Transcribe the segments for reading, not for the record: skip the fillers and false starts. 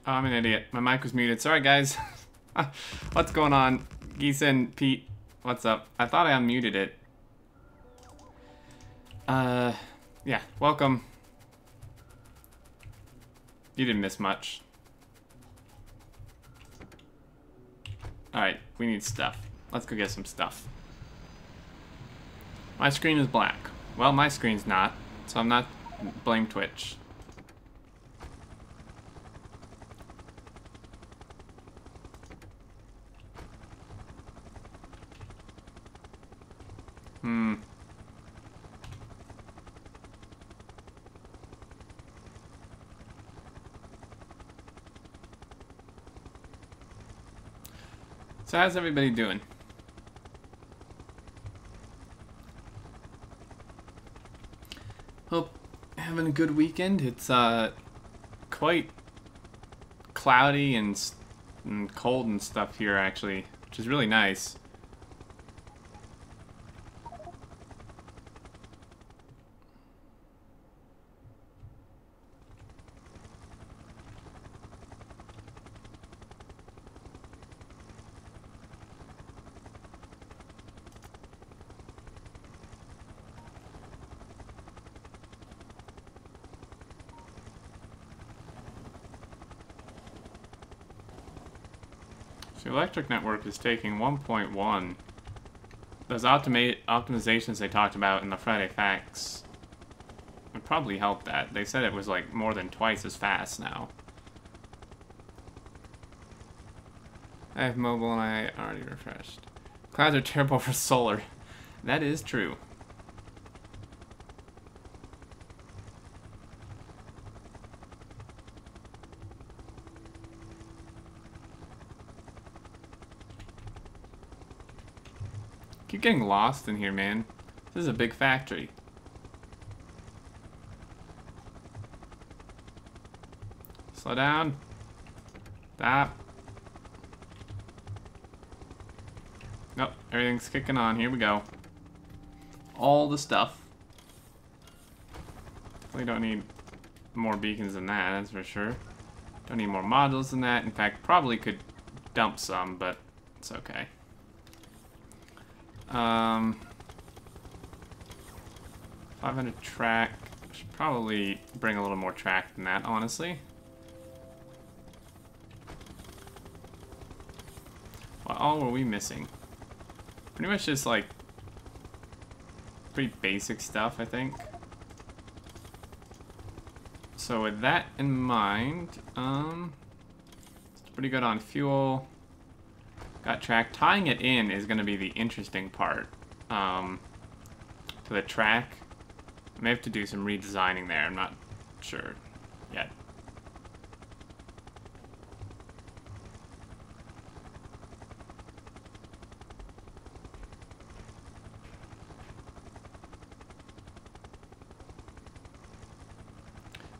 Oh, I'm an idiot. My mic was muted. Sorry, guys. What's going on? Geeson, Pete, what's up? I thought I unmuted it. Yeah, welcome. You didn't miss much. Alright, we need stuff. Let's go get some stuff. My screen is black. Well, my screen's not, so I'm not... Blame Twitch. So how's everybody doing? Hope having a good weekend. It's quite cloudy and cold and stuff here actually, which is really nice. The electric network is taking 1.1. Those optimizations they talked about in the Friday Facts would probably help that. They said it was like more than twice as fast now. I have mobile and I already refreshed. Clouds are terrible for solar. That is true. Keep getting lost in here, man. This is a big factory. Slow down. Stop. Nope, everything's kicking on. Here we go. All the stuff. We don't need more beacons than that, that's for sure. Don't need more modules than that. In fact, probably could dump some, but it's okay. 500 track. Should probably bring a little more track than that, honestly. What all were we missing? Pretty much just like pretty basic stuff, I think. So with that in mind, it's pretty good on fuel. Got track. Tying it in is going to be the interesting part. To the track, I may have to do some redesigning there. I'm not sure yet.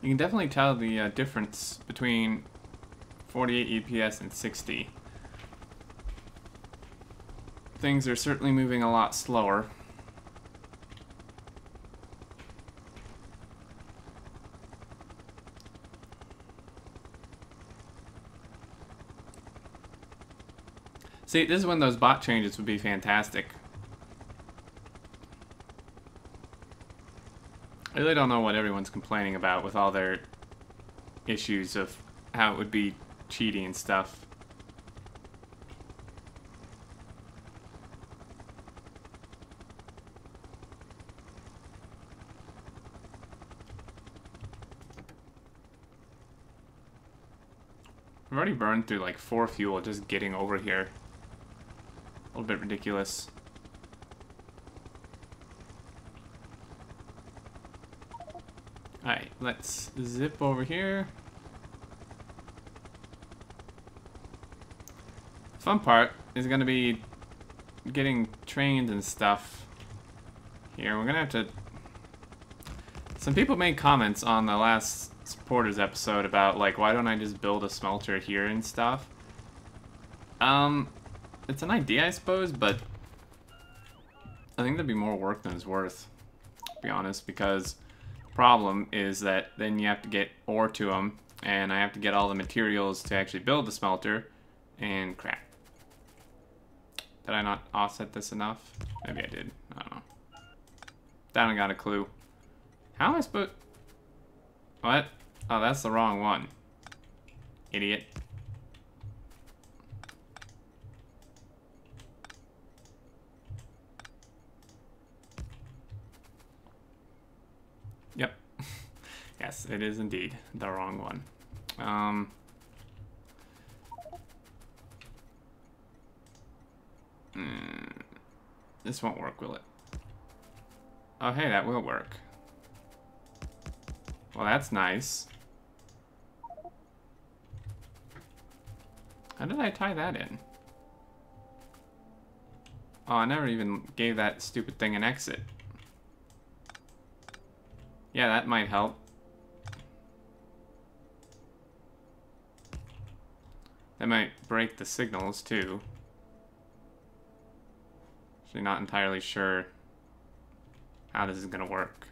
You can definitely tell the difference between 48 EPS and 60. Things are certainly moving a lot slower. See, this is when those bot changes would be fantastic. I really don't know what everyone's complaining about with all their issues of how it would be cheating and stuff. I've already burned through like 4 fuel just getting over here. A little bit ridiculous. Alright, let's zip over here. The fun part is going to be getting trained and stuff here. We're going to have to... Some people made comments on the last Supporters episode about, like, why don't I just build a smelter here and stuff? It's an idea, I suppose, but I think there'd be more work than it's worth, to be honest, because the problem is that then you have to get ore to them, and I have to get all the materials to actually build the smelter, and crap. Did I not offset this enough? Maybe I did. I don't know. I don't got a clue. How am I supposed... What? Oh, that's the wrong one. Idiot. Yep. Yes, it is indeed the wrong one. This won't work, will it? Oh, hey, that will work. Well, that's nice. How did I tie that in? Oh, I never even gave that stupid thing an exit. Yeah, that might help. That might break the signals, too. Actually, not entirely sure how this is gonna work.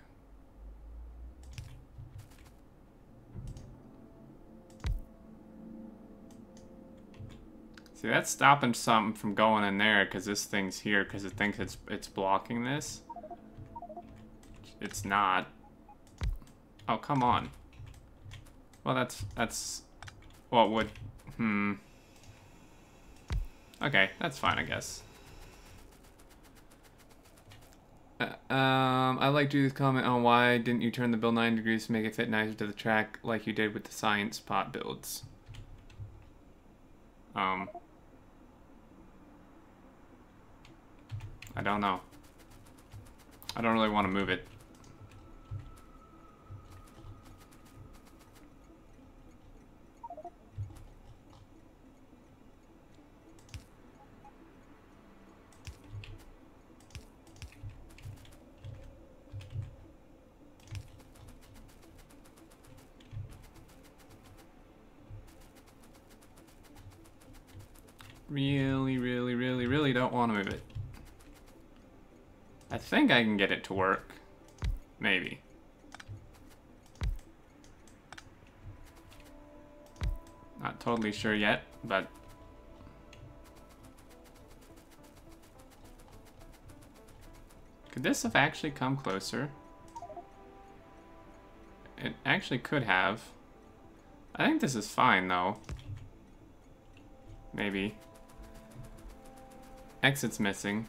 See, that's stopping something from going in there because this thing's here because it thinks it's blocking this. It's not. Oh, come on. Well, that's what would... Okay, that's fine, I guess. I'd like Judith's comment on why didn't you turn the build 9 degrees to make it fit nicer to the track like you did with the science pot builds. I don't know. I don't really want to move it. really, really, really, really don't want to move it. I think I can get it to work. Maybe. Not totally sure yet, but... Could this have actually come closer? It actually could have. I think this is fine, though. Maybe. Exit's missing.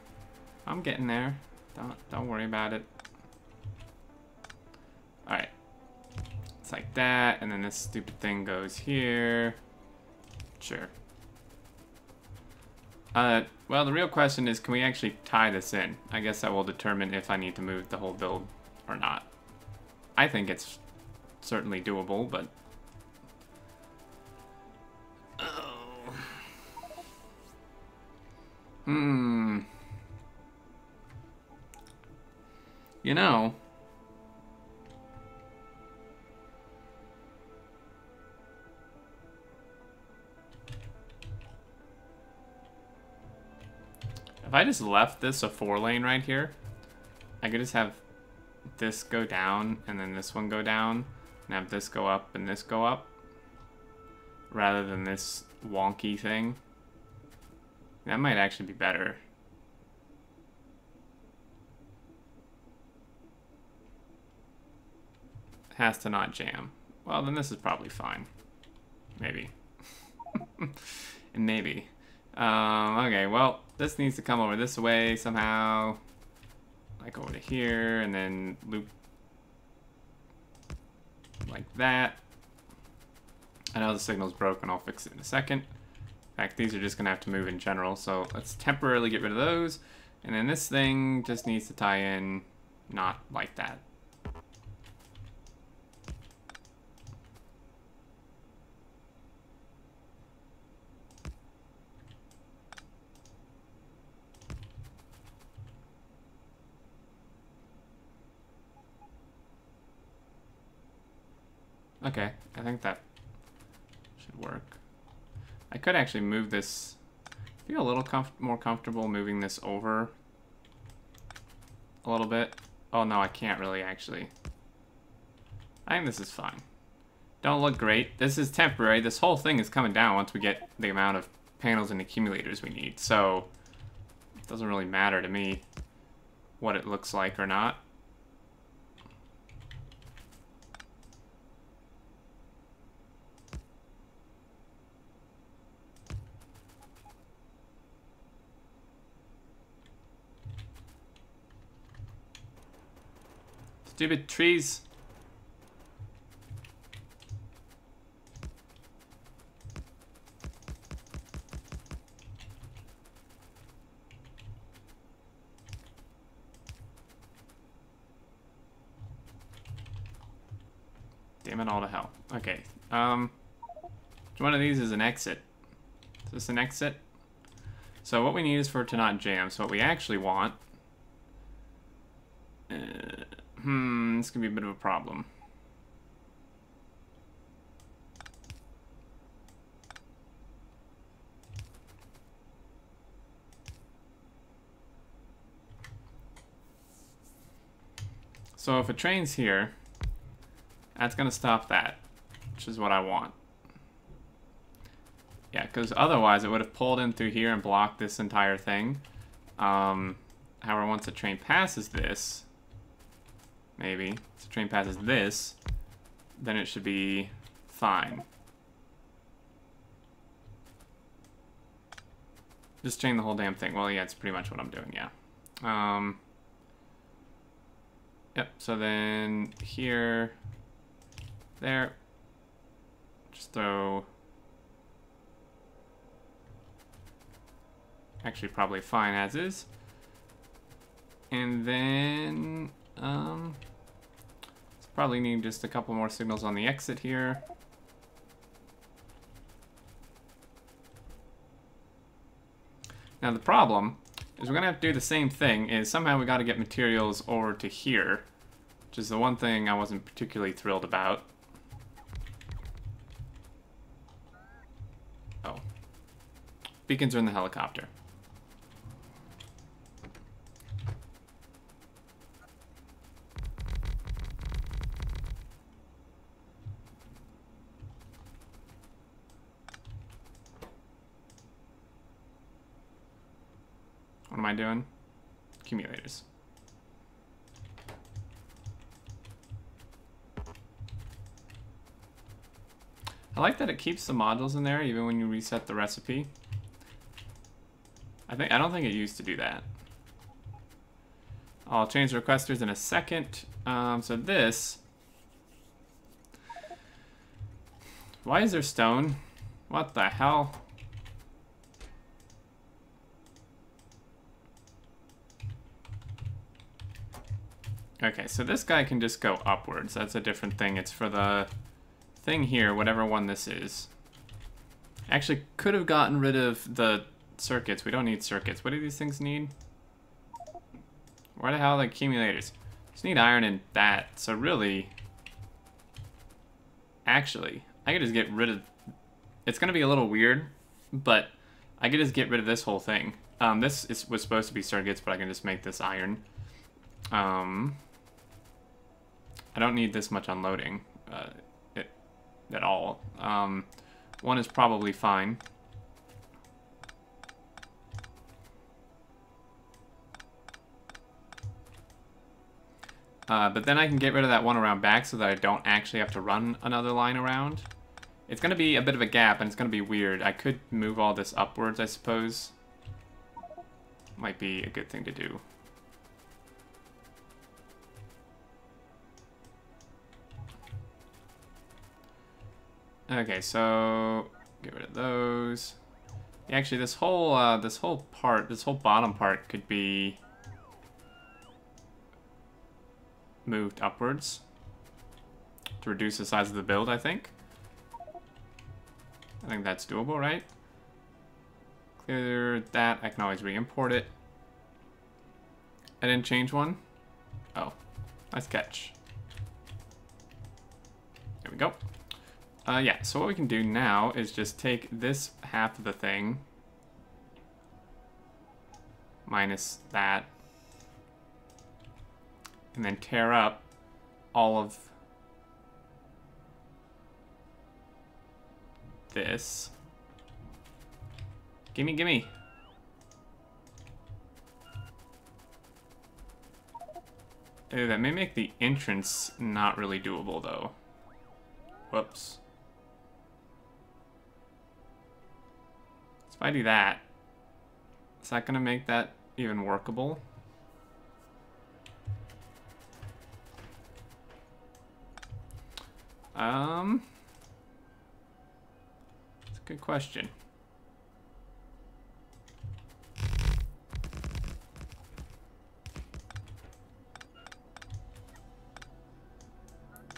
I'm getting there. Don't worry about it. Alright. It's like that, and then this stupid thing goes here. Sure. Well, the real question is, can we actually tie this in? I guess that will determine if I need to move the whole build or not. I think it's certainly doable, but... Oh. You know... If I just left this a 4-lane right here, I could just have this go down and then this one go down and have this go up and this go up rather than this wonky thing. That might actually be better. It has to not jam. Well, then this is probably fine. Maybe. Maybe. Okay, well, this needs to come over this way somehow. Like over to here, and then loop like that. I know the signal's broken, I'll fix it in a second. In fact, these are just gonna have to move in general, so let's temporarily get rid of those. And then this thing just needs to tie in, not like that. Okay, I think that should work. I could actually move this. I feel a little more comfortable moving this over a little bit. Oh no, I can't really actually. I think this is fine. Don't look great. This is temporary. This whole thing is coming down once we get the amount of panels and accumulators we need. So it doesn't really matter to me what it looks like or not. Stupid trees. Damn it all to hell. Okay. Which one of these is an exit? Is this an exit? So what we need is for it to not jam. So what we actually want... this could be a bit of a problem. So if a train's here, that's gonna stop that, which is what I want. Yeah, because otherwise it would have pulled in through here and blocked this entire thing. However, once a train passes this, maybe, if the train passes this, then it should be fine. Just chain the whole damn thing. Well, yeah, it's pretty much what I'm doing, yeah. Yep, so then here, there, just throw, actually probably fine as is. And then, probably need just a couple more signals on the exit here. Now the problem is we're gonna have to do the same thing, is somehow we gotta get materials over to here, which is the one thing I wasn't particularly thrilled about. Beacons are in the helicopter. What am I doing? Accumulators. I like that it keeps the modules in there even when you reset the recipe. I don't think it used to do that. I'll change the requesters in a second. So this. Why is there stone? What the hell? Okay, so this guy can just go upwards. That's a different thing. It's for the thing here, whatever one this is. Actually, could have gotten rid of the circuits. We don't need circuits. What do these things need? Where the hell are the accumulators? Just need iron in that. So really, actually, I could just get rid of... It's going to be a little weird, but I could just get rid of this whole thing. Was supposed to be circuits, but I can just make this iron. I don't need this much unloading at all. One is probably fine. But then I can get rid of that one around back so that I don't actually have to run another line around. It's going to be a bit of a gap, and it's going to be weird. I could move all this upwards, I suppose. Might be a good thing to do. Okay, so get rid of those. Actually, this whole bottom part could be moved upwards to reduce the size of the build, I think. I think that's doable, right? Clear that. I can always re-import it. I didn't change one. Oh, nice catch. There we go. Yeah, so what we can do now is just take this half of the thing, minus that, and then tear up all of this. Gimme, gimme. Ooh, that may make the entrance not really doable, though. Whoops. If I do that, is that going to make that even workable? It's a good question.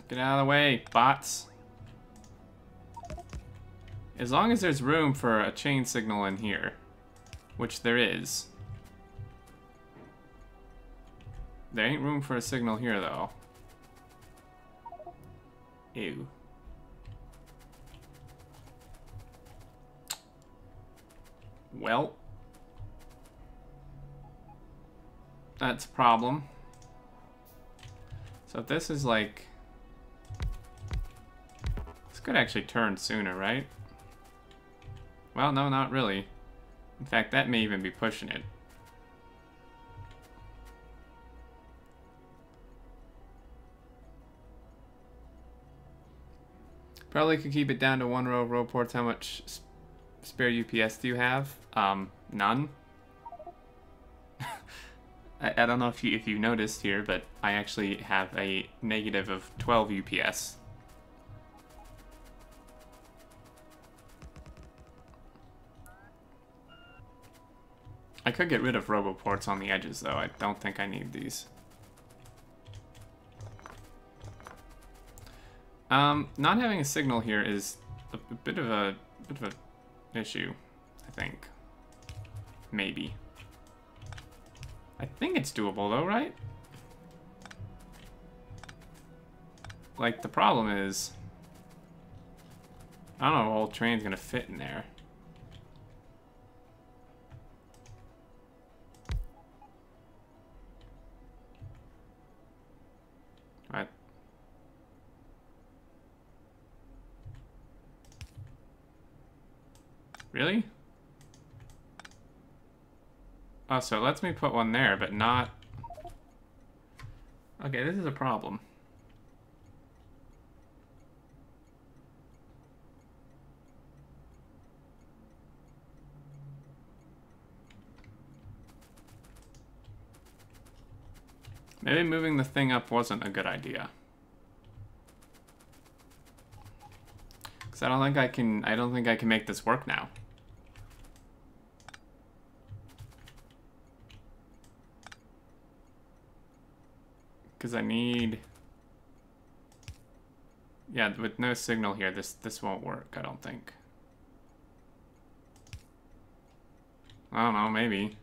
Get out of the way, bots. As long as there's room for a chain signal in here, which there is. There ain't room for a signal here, though. Ew. Well. That's a problem. So if this is like... This could actually turn sooner, right? Well, no, not really. In fact, that may even be pushing it. Probably could keep it down to one row of row ports. How much spare UPS do you have? None. I don't know if you noticed here, but I actually have a negative of 12 UPS. I could get rid of roboports on the edges, though. I don't think I need these. Not having a signal here is a bit of an issue, I think. Maybe. I think it's doable, though, right? Like, the problem is... I don't know if the whole train's gonna fit in there. Really? Oh, so it lets me put one there, but not... Okay, this is a problem. Maybe moving the thing up wasn't a good idea. Because I don't think I can make this work now. Because I need... Yeah, with no signal here, this won't work, I don't think. I don't know, maybe.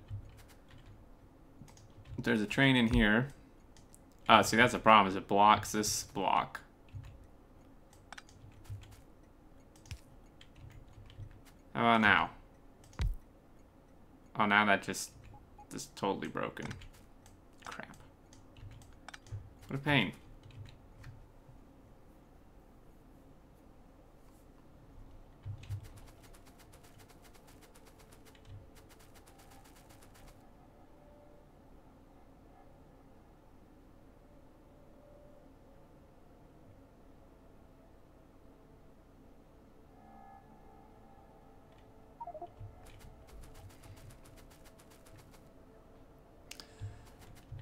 There's a train in here. Oh, see, that's the problem, is it blocks this block. How about now? Oh, now that just totally broken. Crap. What a pain.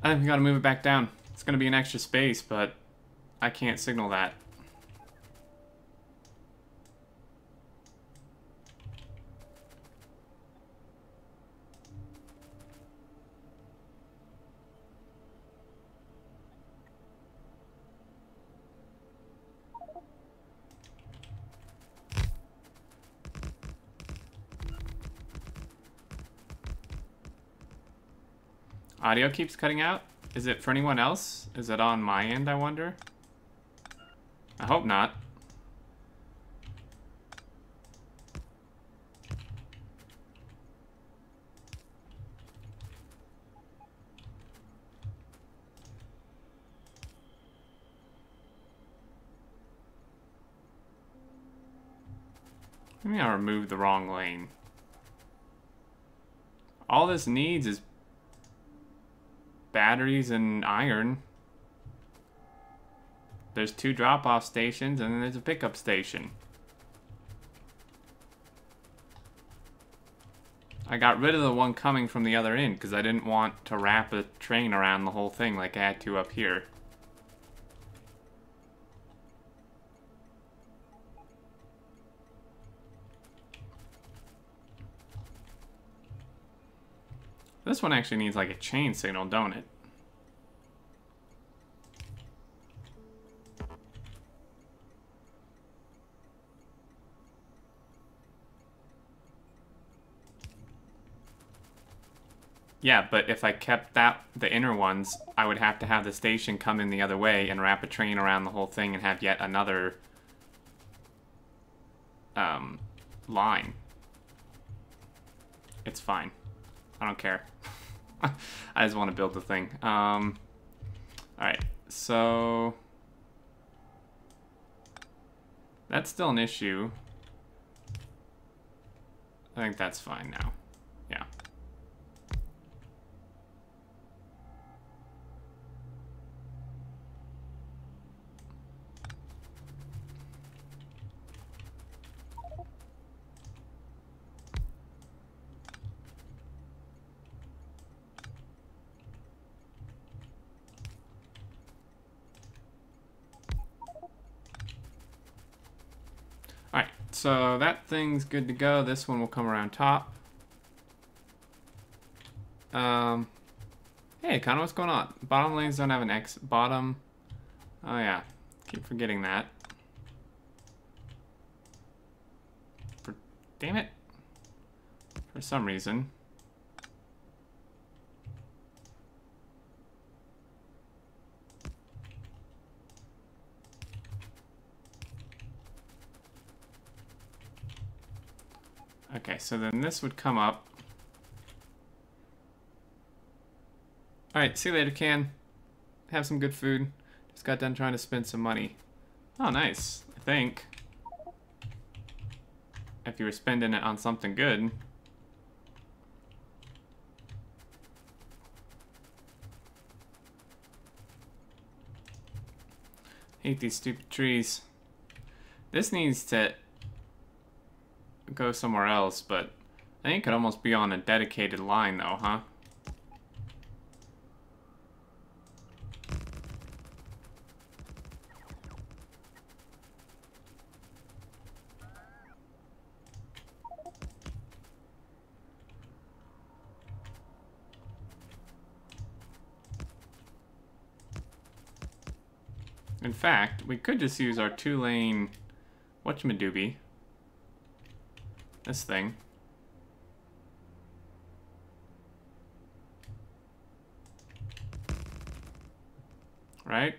I think we gotta move it back down. It's gonna be an extra space, but I can't signal that. Audio keeps cutting out? Is it for anyone else? Is it on my end, I wonder? I hope not. Maybe I removed the wrong lane. All this needs is batteries and iron. There's 2 drop-off stations and then there's a pickup station. I got rid of the one coming from the other end because I didn't want to wrap a train around the whole thing like I had to up here. This one actually needs like a chain signal, don't it? Yeah, but if I kept the inner ones, I would have to have the station come in the other way and wrap a train around the whole thing and have yet another line. It's fine. I don't care. I just want to build the thing. Alright, so... That's still an issue. I think that's fine now. Yeah. Alright, so that thing's good to go. This one will come around top. Hey, Connor, what's going on? Bottom lanes don't have an X. Bottom. Oh, yeah. Keep forgetting that. Damn it. For some reason. Okay, so then this would come up. Alright, see you later, Can. Have some good food. Just got done trying to spend some money. Oh, nice. I think. if you were spending it on something good. Hate these stupid trees. This needs to go somewhere else, but I think it could almost be on a dedicated line though, huh? In fact, we could just use our 2-lane whatchamadoobie. This thing. Right?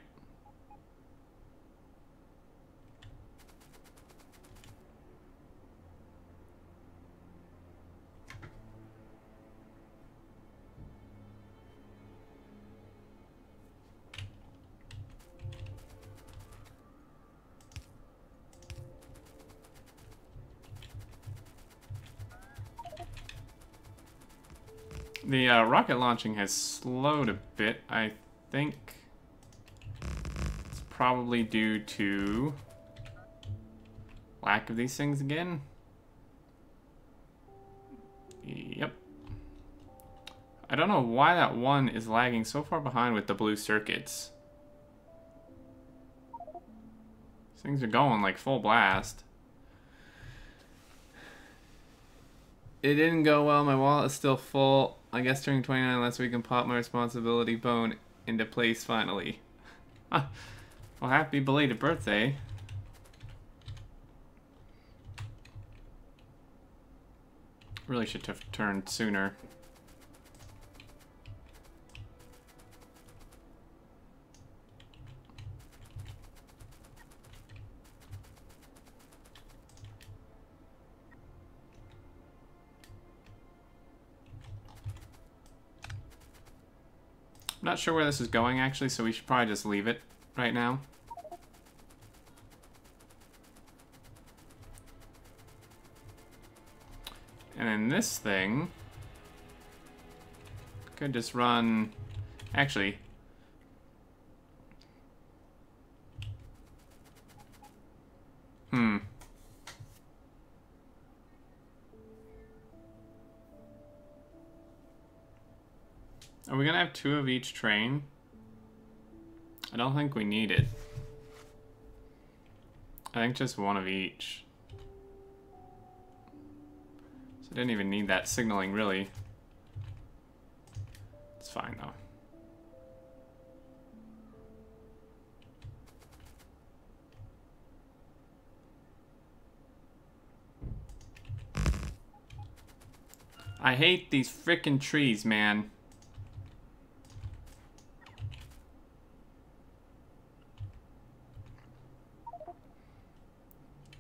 The rocket launching has slowed a bit, I think. It's probably due to lack of these things again. Yep. I don't know why that one is lagging so far behind with the blue circuits. These things are going like full blast. It didn't go well. My wallet is still full. I guess turning 29 last week and pop my responsibility bone into place finally. Well, happy belated birthday. Really should have turned sooner. I'm not sure where this is going actually, so we should probably just leave it right now. And then this thing could just run, actually, Are we gonna have 2 of each train? I don't think we need it. I think just 1 of each. So I didn't even need that signaling, really. It's fine, though. I hate these frickin' trees, man.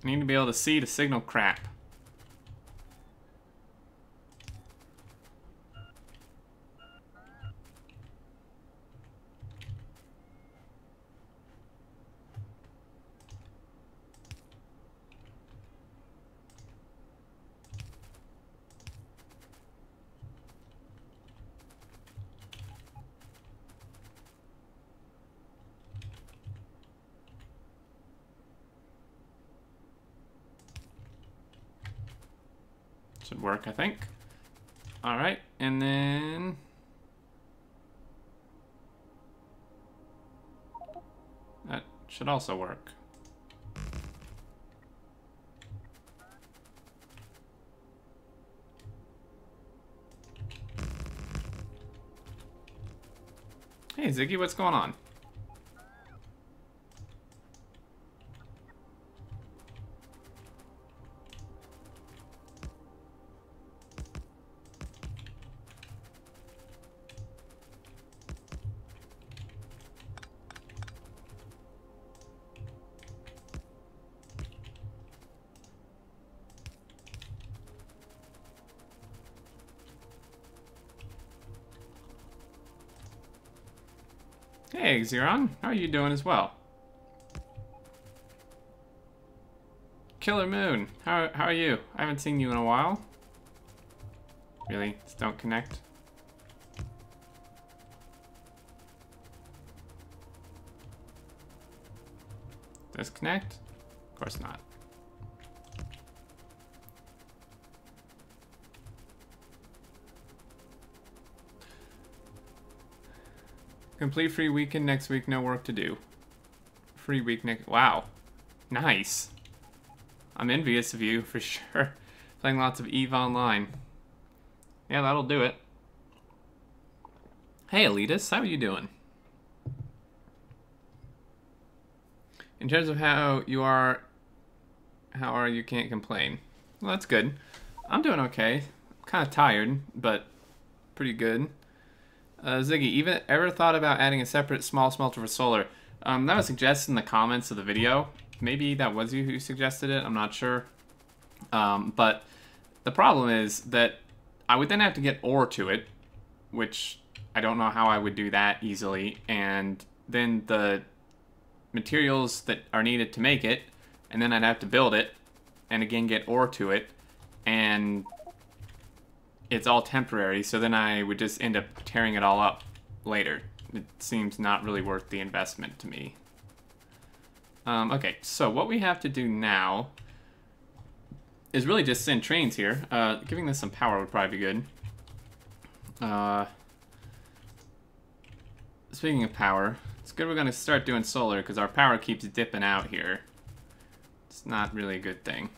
I need to be able to see the signal crap. Should work, I think. Alright, and then... that should also work. Hey, Ziggy, what's going on? Hey, Xeron, how are you doing as well? Killer Moon. How are you? I haven't seen you in a while. Really? Just don't connect? Disconnect? Of course not. Complete free weekend next week, no work to do. Free week next... Wow. Nice. I'm envious of you, for sure. Playing lots of EVE Online. Yeah, that'll do it. Hey, Elitas, how are you doing? In terms of how you are you can't complain. Well, that's good. I'm doing okay. I'm kind of tired, but pretty good. Ziggy, ever thought about adding a separate small smelter for solar? That was suggested in the comments of the video. Maybe that was you who suggested it, I'm not sure. But the problem is that I would then have to get ore to it, which I don't know how I would do that easily, and then the materials that are needed to make it, and then I'd have to build it, and again get ore to it, and it's all temporary, so then I would just end up tearing it all up later. It seems not really worth the investment to me. Okay, so what we have to do now is really just send trains here. Giving this some power would probably be good. Speaking of power, it's good we're going to start doing solar because our power keeps dipping out here. It's not really a good thing.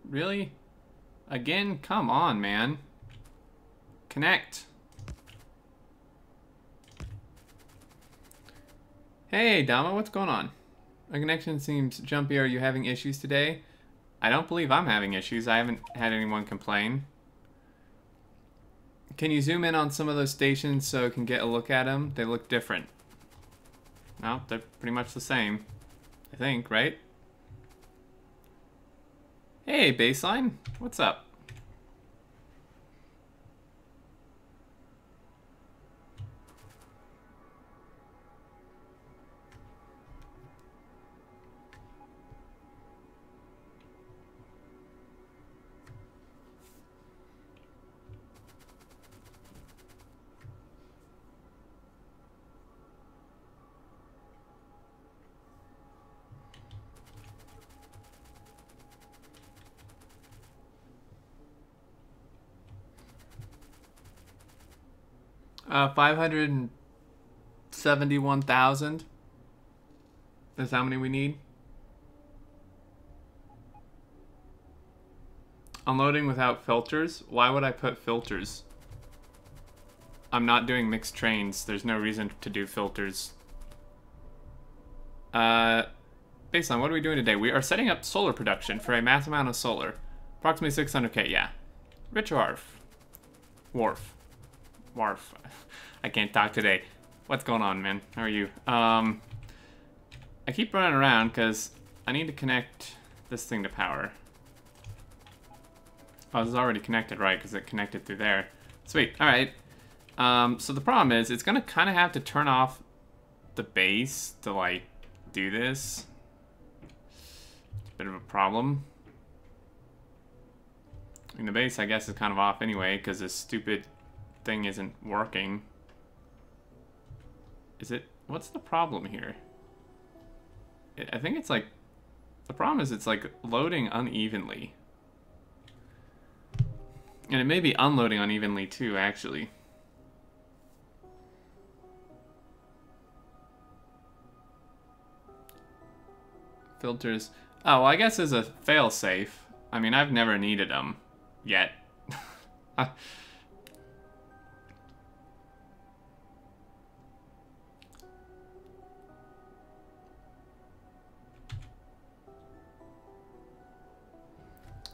Really? Again? Come on, man. Connect. Hey, Dama, what's going on? My connection seems jumpy. Are you having issues today? I don't believe I'm having issues. I haven't had anyone complain. Can you zoom in on some of those stations so I can get a look at them? They look different. No, they're pretty much the same. I think, right? Hey, Baseline. What's up? $571,000 is how many we need. Unloading without filters? Why would I put filters? I'm not doing mixed trains. There's no reason to do filters. Baseline, what are we doing today? We are setting up solar production for a mass amount of solar. Approximately 600k, yeah. Rich Wharf. Wharf. I can't talk today. What's going on, man? How are you? I keep running around because I need to connect this thing to power. Oh, this is already connected, right? Because it connected through there. Sweet. All right. So the problem is it's going to kind of have to turn off the base to, like, do this. It's a bit of a problem. And the base, I guess, is kind of off anyway because this stupid thing isn't working. Is it? What's the problem here? I think it's like, the problem is it's like loading unevenly. And it may be unloading unevenly too, actually. Filters. Oh, well, I guess as a failsafe. I mean, I've never needed them yet.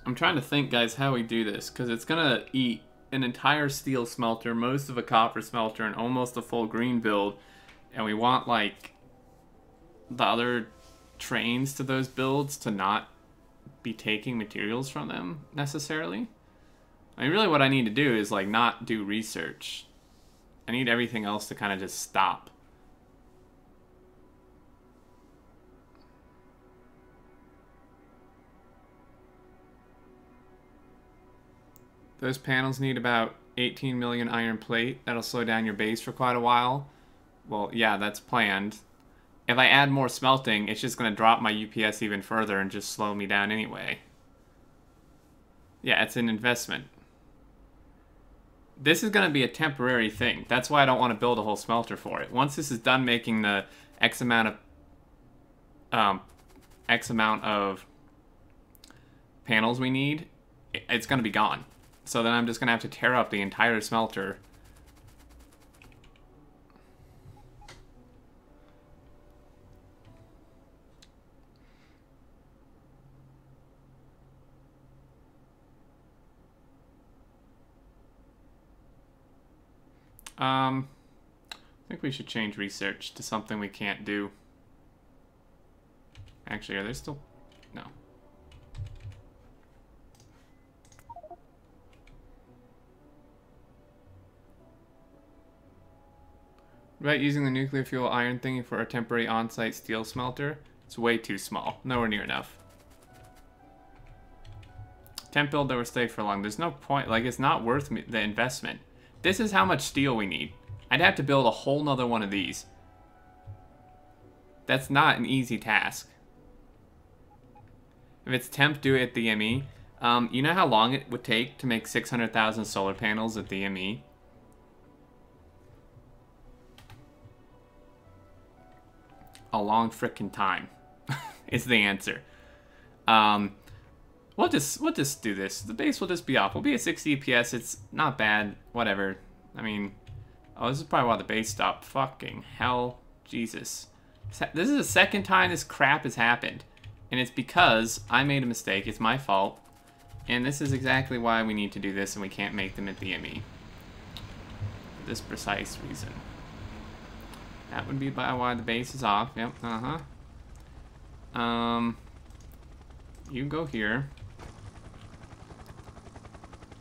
I'm trying to think, guys, how we do this, because it's going to eat an entire steel smelter, most of a copper smelter, and almost a full green build, and we want, like, the other trains to those builds to not be taking materials from them, necessarily. I mean, really what I need to do is, like, not do research. I need everything else to kind of just stop. Those panels need about 18 million iron plate. That'll slow down your base for quite a while. Well, yeah, that's planned. If I add more smelting, it's just going to drop my UPS even further and just slow me down anyway. Yeah, it's an investment. This is going to be a temporary thing. That's why I don't want to build a whole smelter for it. Once this is done making the X amount of panels we need, it's going to be gone. So then I'm just going to have to tear up the entire smelter. I think we should change research to something we can't do. Actually, are there still... No. What about using the nuclear fuel iron thingy for a temporary on-site steel smelter? It's way too small. Nowhere near enough. Temp build that will stay for long. There's no point. Like, it's not worth the investment. This is how much steel we need. I'd have to build a whole nother one of these. That's not an easy task. If it's temp, do it at the ME. You know how long it would take to make 600,000 solar panels at the ME? A long frickin' time is the answer. We'll just do this. The base will just be off. We'll be at 60 EPS. It's not bad. Whatever. I mean, oh, this is probably why the base stopped. Fucking hell. Jesus. This is the second time this crap has happened. And it's because I made a mistake. It's my fault. And this is exactly why we need to do this and we can't make them at the ME. For this precise reason. That would be why the base is off. Yep, you go here.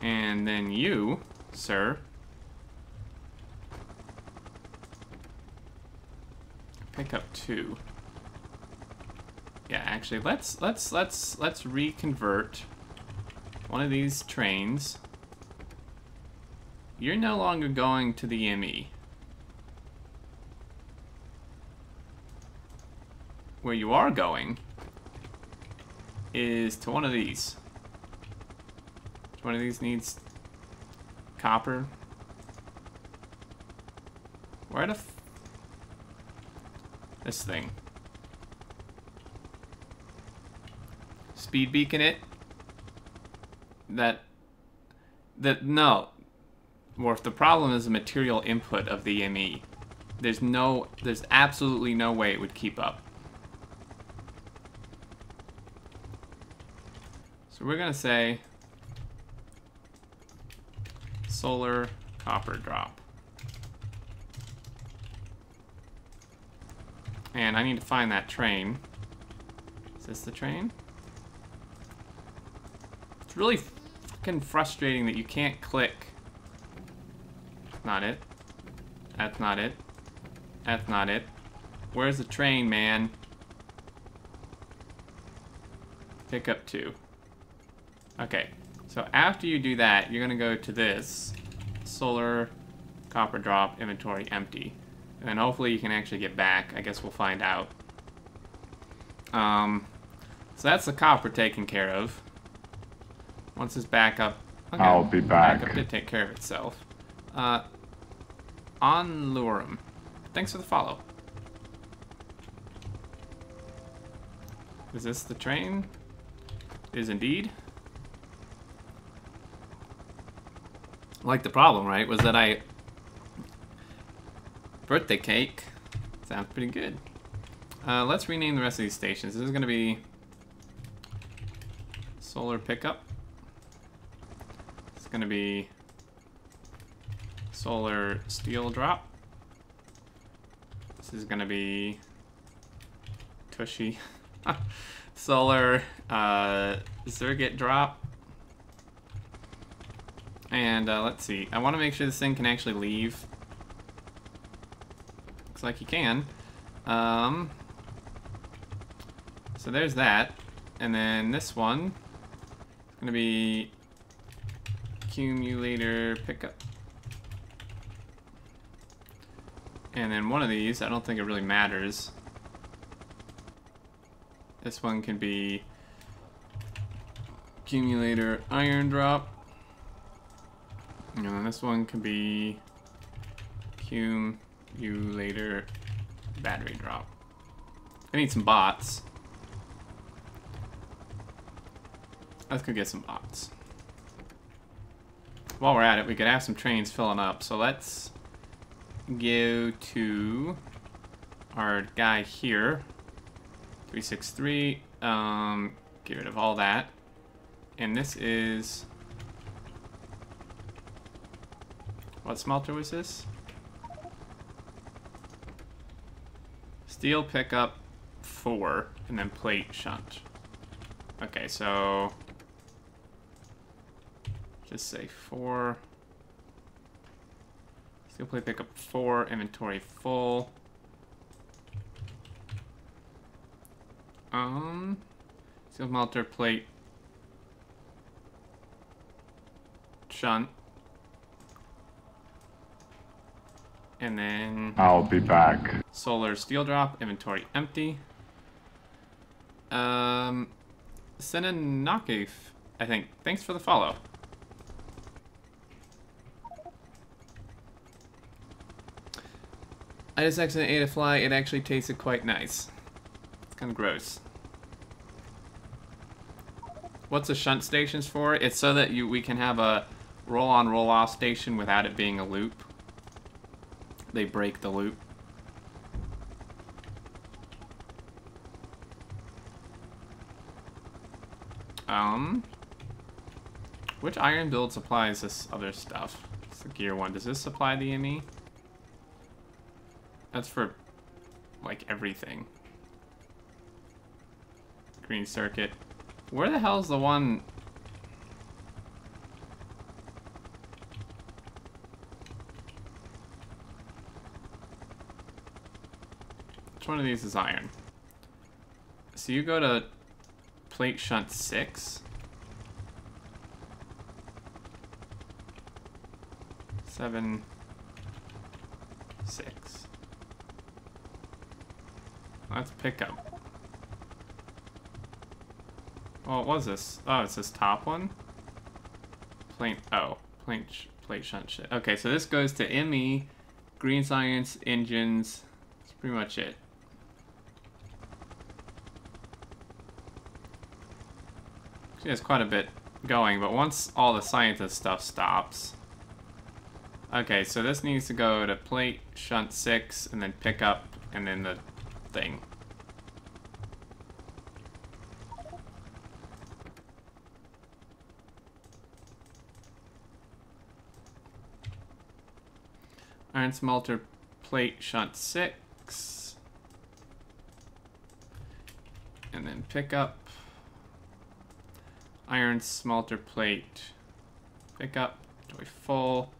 And then you, sir, pick up 2. Yeah, actually, let's reconvert one of these trains. You're no longer going to the ME. Where you are going is to one of these. One of these needs copper. Where the this thing? Speed beacon it? No. Or if the problem is the material input of the ME, there's absolutely no way it would keep up. So we're gonna say solar copper drop. And I need to find that train. Is this the train? It's really fucking frustrating that you can't click. Not it. That's not it. That's not it. Where's the train, man? Pick up 2. Okay, so after you do that, you're gonna go to this solar copper drop inventory empty, and then hopefully you can actually get back. I guess we'll find out. So that's the copper taken care of. Once it's back up, okay, I'll be back. Backup did take care of itself. On Lurum, thanks for the follow. Is this the train? It is indeed. Like the problem, right, was that birthday cake sounds pretty good. Let's rename the rest of these stations. This is going to be solar pickup. It's going to be solar steel drop. This is going to be Tushy. Solar Zergit drop. And let's see. I want to make sure this thing can actually leave. Looks like you can. So there's that. And then this one is going to be accumulator pickup. And then one of these, I don't think it really matters. This one can be accumulator iron drop. And then this one can be accumulator battery drop. I need some bots. Let's go get some bots. While we're at it, we could have some trains filling up. So let's go to our guy here. 363. Get rid of all that. And this is... What smelter was this? Steel pickup 4, and then plate shunt. Okay, so... Just say 4. Steel plate pickup 4, inventory full. Steel melter plate shunt. And then... I'll be back. Solar steel drop, inventory empty. Senanakif, I think. Thanks for the follow. I just accidentally ate a fly. It actually tasted quite nice. It's kind of gross. What's the shunt stations for? It's so that we can have a roll-on, roll-off station without it being a loop. They break the loop. Which iron build supplies this other stuff? It's the gear one. Does this supply the ME? That's for, like, everything. Green circuit. Where the hell's the one... Which one of these is iron? So you go to plate shunt 6. 7, 6. That's pickup. Well, what was this? Oh, it's this top one? Plate shunt shit. Okay, so this goes to ME, green science, engines. That's pretty much it. Actually, there's quite a bit going, but once all the scientist stuff stops... Okay, so this needs to go to plate shunt 6, and then pick up, and then the thing. Iron smelter plate shunt 6. And then pick up. Iron smelter plate pick up. Inventory full.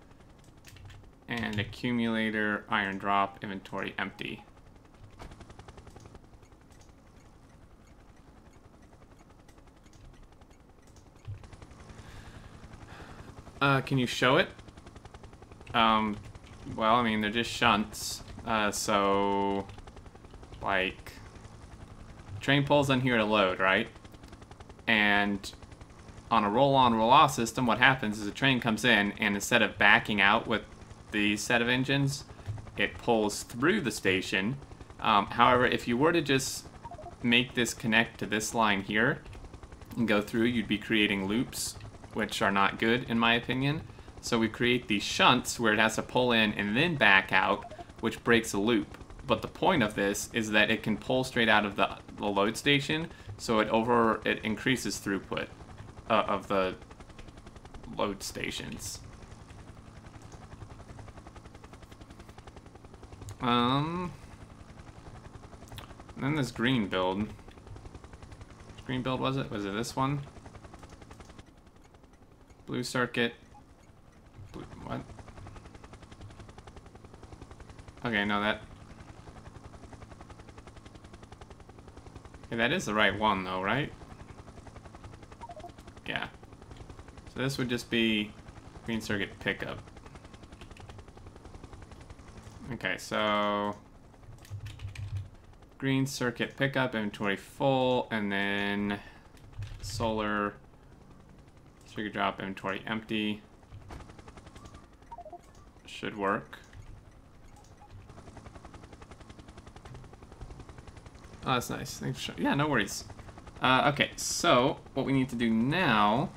And accumulator iron drop. Inventory empty. Can you show it? Well, I mean, they're just shunts, so, like, train pulls in here to load, right? And on a roll-on, roll-off system, what happens is a train comes in, and instead of backing out with the set of engines, it pulls through the station. However, if you were to just make this connect to this line here and go through, you'd be creating loops, which are not good, in my opinion. So we create these shunts where it has to pull in and then back out, which breaks a loop. But the point of this is that it can pull straight out of the load station, so it increases throughput of the load stations. And then this green build. Which green build was it? Was it this one? Blue circuit. What? Okay, no, that Okay, that is the right one though, right? Yeah. So this would just be green circuit pickup. Okay, so green circuit pickup, inventory full, and then solar circuit drop, inventory empty. Should work. Oh, that's nice. Thanks for yeah, no worries. Okay, so what we need to do now...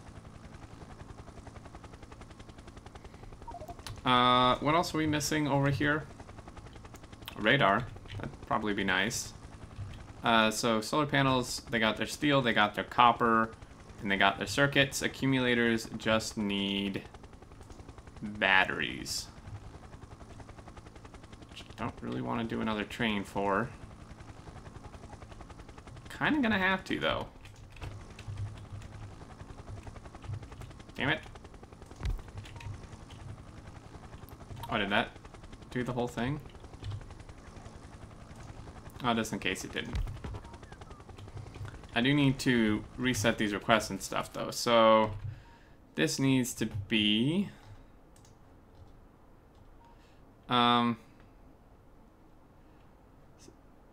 what else are we missing over here? Radar. That'd probably be nice. So solar panels, they got their steel, they got their copper, and they got their circuits. Accumulators just need batteries. Which I don't really want to do another train for. Kind of gonna have to, though. Damn it. Oh, did that do the whole thing? Oh, just in case it didn't. I do need to reset these requests and stuff, though. So, this needs to be...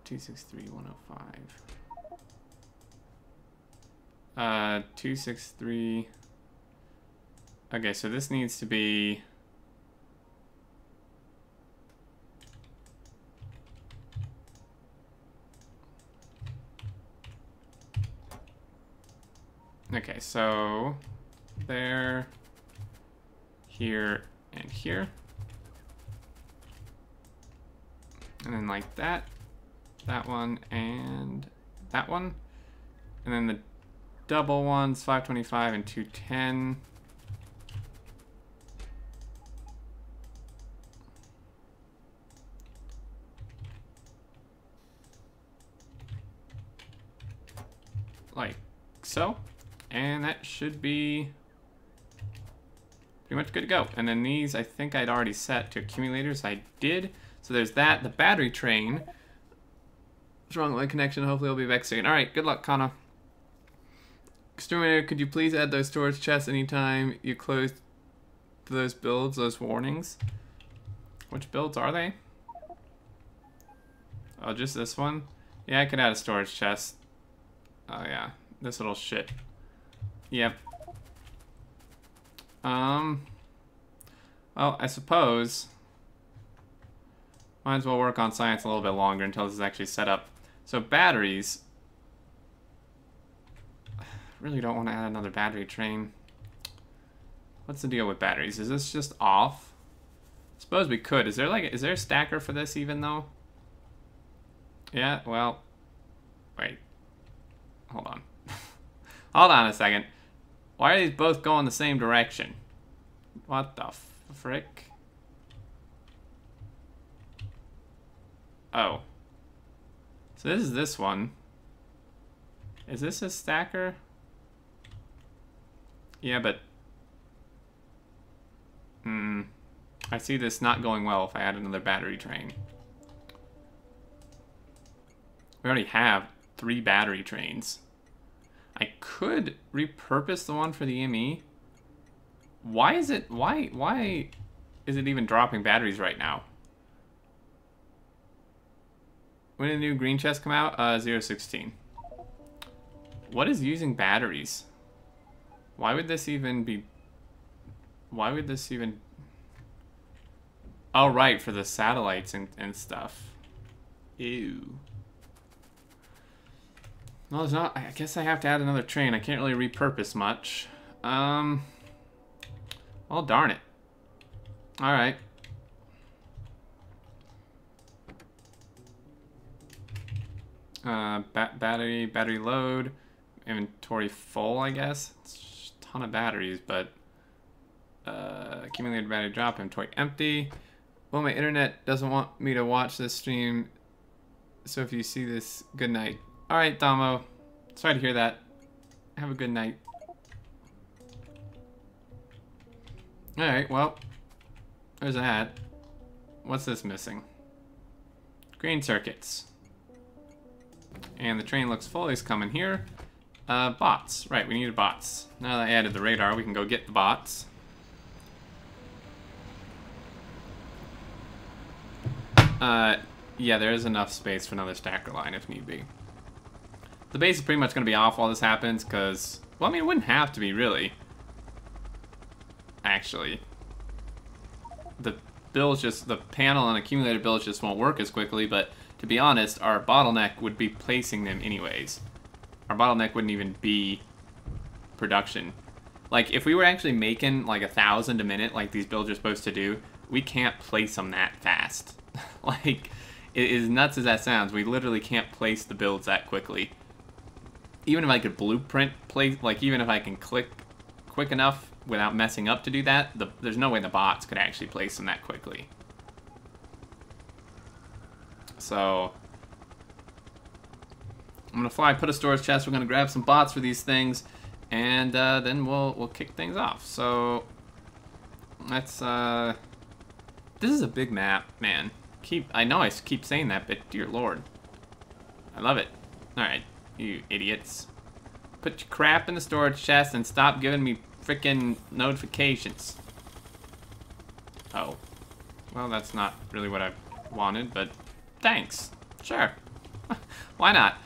263,105. 263... Okay, so this needs to be... Okay, so... There... Here, and here. And then like that. That one, and that one. And then the double ones, 525 and 210. Like so. And that should be pretty much good to go. And then these, I think I'd already set to accumulators. I did. So there's that. The battery train. What's wrong with my connection? Hopefully it'll be back soon. Alright, good luck, Kana. Exterminator, could you please add those storage chests anytime you close those builds, those warnings? Which builds are they? Oh, just this one? Yeah, I could add a storage chest. Oh, yeah. This little shit. Yep. Well, I suppose... Might as well work on science a little bit longer until this is actually set up. So batteries... Really don't want to add another battery train. What's the deal with batteries? Is this just off? Suppose we could. Is there a stacker for this even though? Yeah, well, wait. Hold on. Hold on a second. Why are these both going the same direction? What the frick? Oh. So this is this one. Is this a stacker? Yeah, but... I see this not going well if I add another battery train. We already have 3 battery trains. I could repurpose the one for the ME. Why is it... Why is it even dropping batteries right now? When did the new green chest come out? 016. What is using batteries? Why would this even be... Why would this even... Oh, right, for the satellites and stuff. Ew. Well, there's not... I guess I have to add another train. I can't really repurpose much. Well, darn it. Alright. Battery load. Inventory full, I guess. It's a ton of batteries, but... accumulated battery drop, inventory empty. Well, my internet doesn't want me to watch this stream, so if you see this, good night. Alright, Damo. Sorry to hear that. Have a good night. Alright, well, there's that. What's this missing? Green circuits. And the train looks full. He's coming here. Bots. Right, we needed bots. Now that I added the radar, we can go get the bots. Yeah, there is enough space for another stacker line if need be. The base is pretty much going to be off while this happens because, well, I mean, it wouldn't have to be, really. Actually. The panel and accumulator builds just won't work as quickly, but to be honest, our bottleneck would be placing them anyways. Our bottleneck wouldn't even be production. Like, if we were actually making, like, 1,000 a minute, like these builds are supposed to do, we can't place them that fast. Like, it is nuts as that sounds, we literally can't place the builds that quickly. Even if I could blueprint place, like, even if I can click quick enough without messing up to do that, there's no way the bots could actually place them that quickly. So, I'm gonna fly, put a storage chest, we're gonna grab some bots for these things, and then we'll kick things off. So, let's, this is a big map, man. I know I keep saying that, but dear lord. I love it. Alright, you idiots. Put your crap in the storage chest and stop giving me frickin' notifications. Oh. Well, that's not really what I wanted, but thanks. Sure. Why not?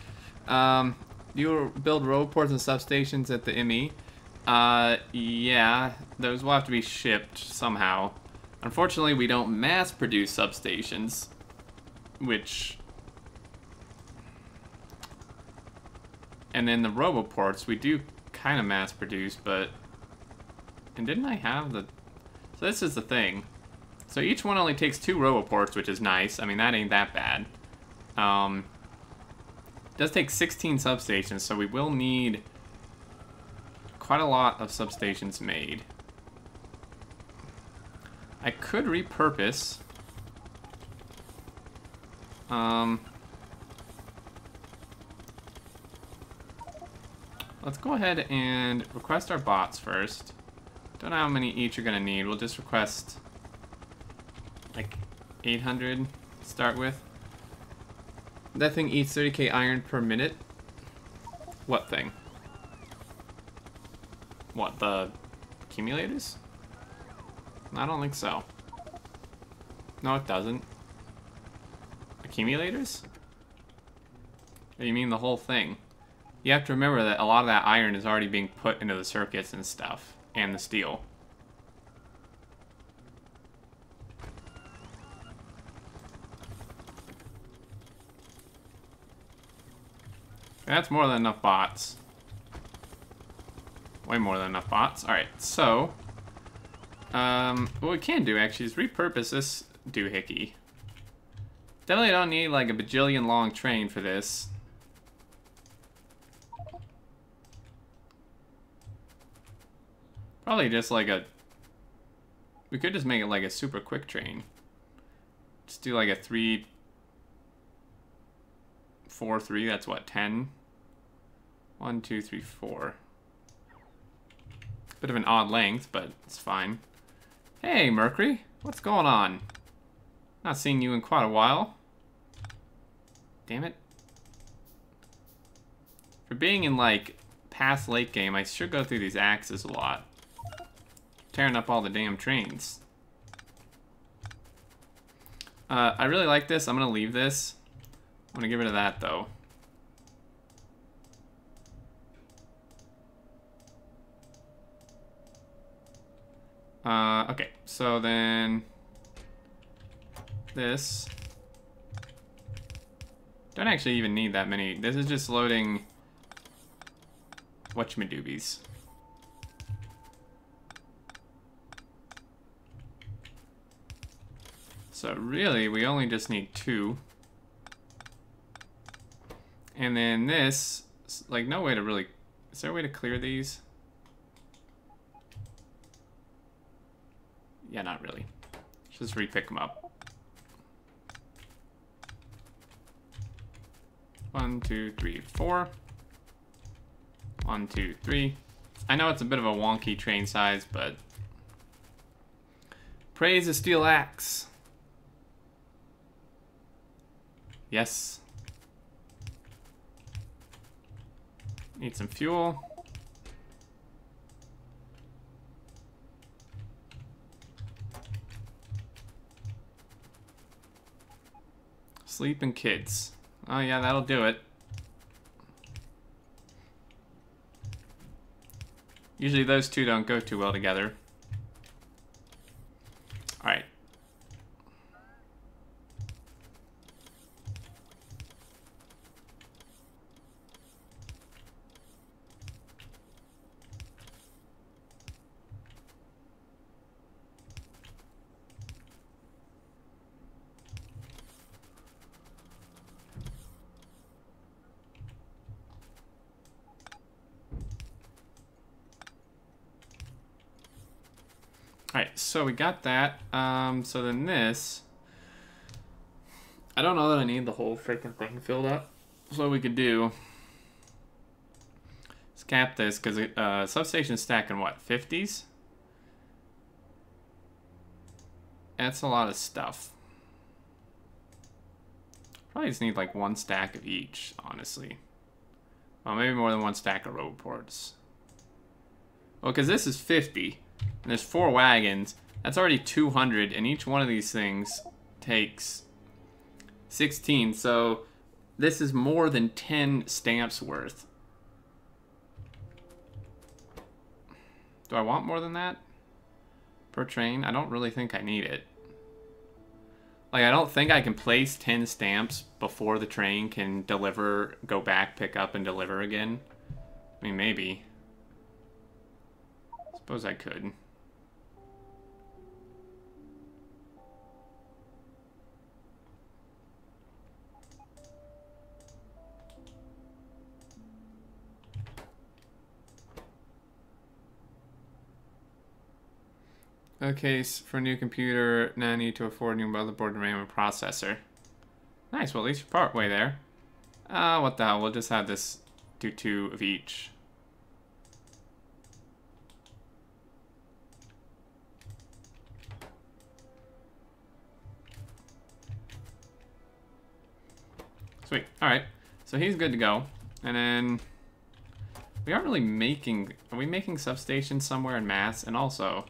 You build road ports and substations at the ME? Yeah. Those will have to be shipped somehow. Unfortunately, we don't mass produce substations, which... And then the roboports, we do kind of mass produce, but... And didn't I have the... So this is the thing. So each one only takes 2 roboports, which is nice. I mean, that ain't that bad. It does take 16 substations, so we will need quite a lot of substations made. I could repurpose. Let's go ahead and request our bots first. Don't know how many each you're gonna need. We'll just request like 800 to start with. That thing eats 30k iron per minute. What thing? What, the accumulators? I don't think so. No, it doesn't. Accumulators? Or you mean the whole thing? You have to remember that a lot of that iron is already being put into the circuits and stuff, and the steel. That's more than enough bots. Way more than enough bots. Alright, so... what we can do, actually, is repurpose this doohickey. Definitely don't need, like, a bajillion long train for this. Probably just, like, a... We could just make it, like, a super quick train. Just do, like, a 3... 4, 3, that's what, 10? 1, 2, 3, 4. Bit of an odd length, but it's fine. Hey, Mercury, what's going on? Not seeing you in quite a while. Damn it. For being in, like, past late game, I should go through these axes a lot. Tearing up all the damn trains. I really like this. I'm gonna leave this. I'm gonna get rid of that, though. Okay, so then this. Don't actually even need that many. This is just loading whatchamadoobies. So really, we only just need 2. And then this, like, no way to really... Is there a way to clear these? Yeah, not really. Just re-pick them up. 1, 2, 3, 4. 1, 2, 3. I know it's a bit of a wonky train size, but... Praise the steel axe. Yes. Need some fuel. Sleeping kids. Oh yeah, that'll do it. Usually those two don't go too well together. Alright. Alright, so we got that. So then this... I don't know that I need the whole freaking thing filled up. So what we could do... Let's cap this, because substation's stacking what, 50s? That's a lot of stuff. Probably just need like one stack of each, honestly. Well, maybe more than one stack of road ports. Well, because this is 50. And there's 4 wagons. That's already 200, and each one of these things takes 16. So this is more than 10 stamps worth. Do I want more than that per train? I don't really think I need it. Like, I don't think I can place 10 stamps before the train can deliver, go back, pick up, and deliver again. I mean, maybe. Suppose I could. Okay, for a new computer, now I need to afford a new motherboard and RAM and processor. Nice, well at least you're part way there. What the hell, we'll just have this do 2 of each. Sweet, alright. So he's good to go. And then, we aren't really making, are we making substations somewhere in mass? And also,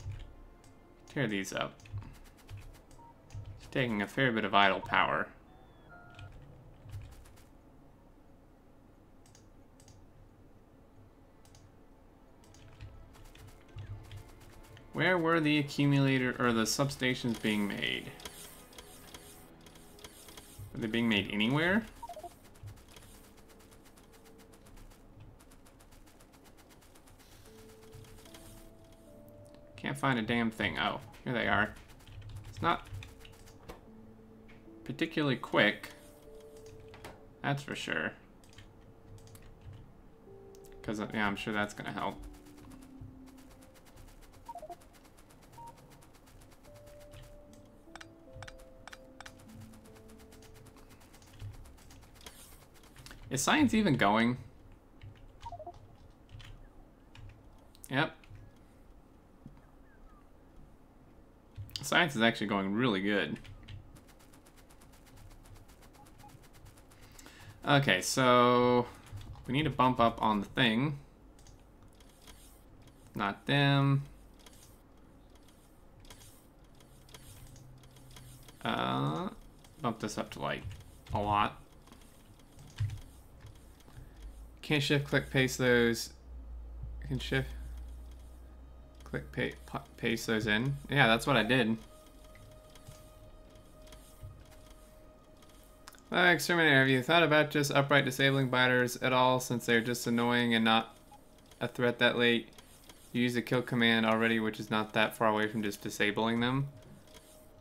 tear these up. It's taking a fair bit of idle power. Where were the accumulator or the substations being made? Are they being made anywhere? Can't find a damn thing. Oh, here they are. It's not particularly quick. That's for sure. Because, yeah, I'm sure that's going to help. Is science even going? Yep. Science is actually going really good. Okay, so we need to bump up on the thing. Not them. Bump this up to like a lot. Can't shift, click, paste those. I can shift, click, paste those in. Yeah, that's what I did. Exterminator, have you thought about just upright disabling biters at all, since they're just annoying and not a threat that late? You use the kill command already, which is not that far away from just disabling them.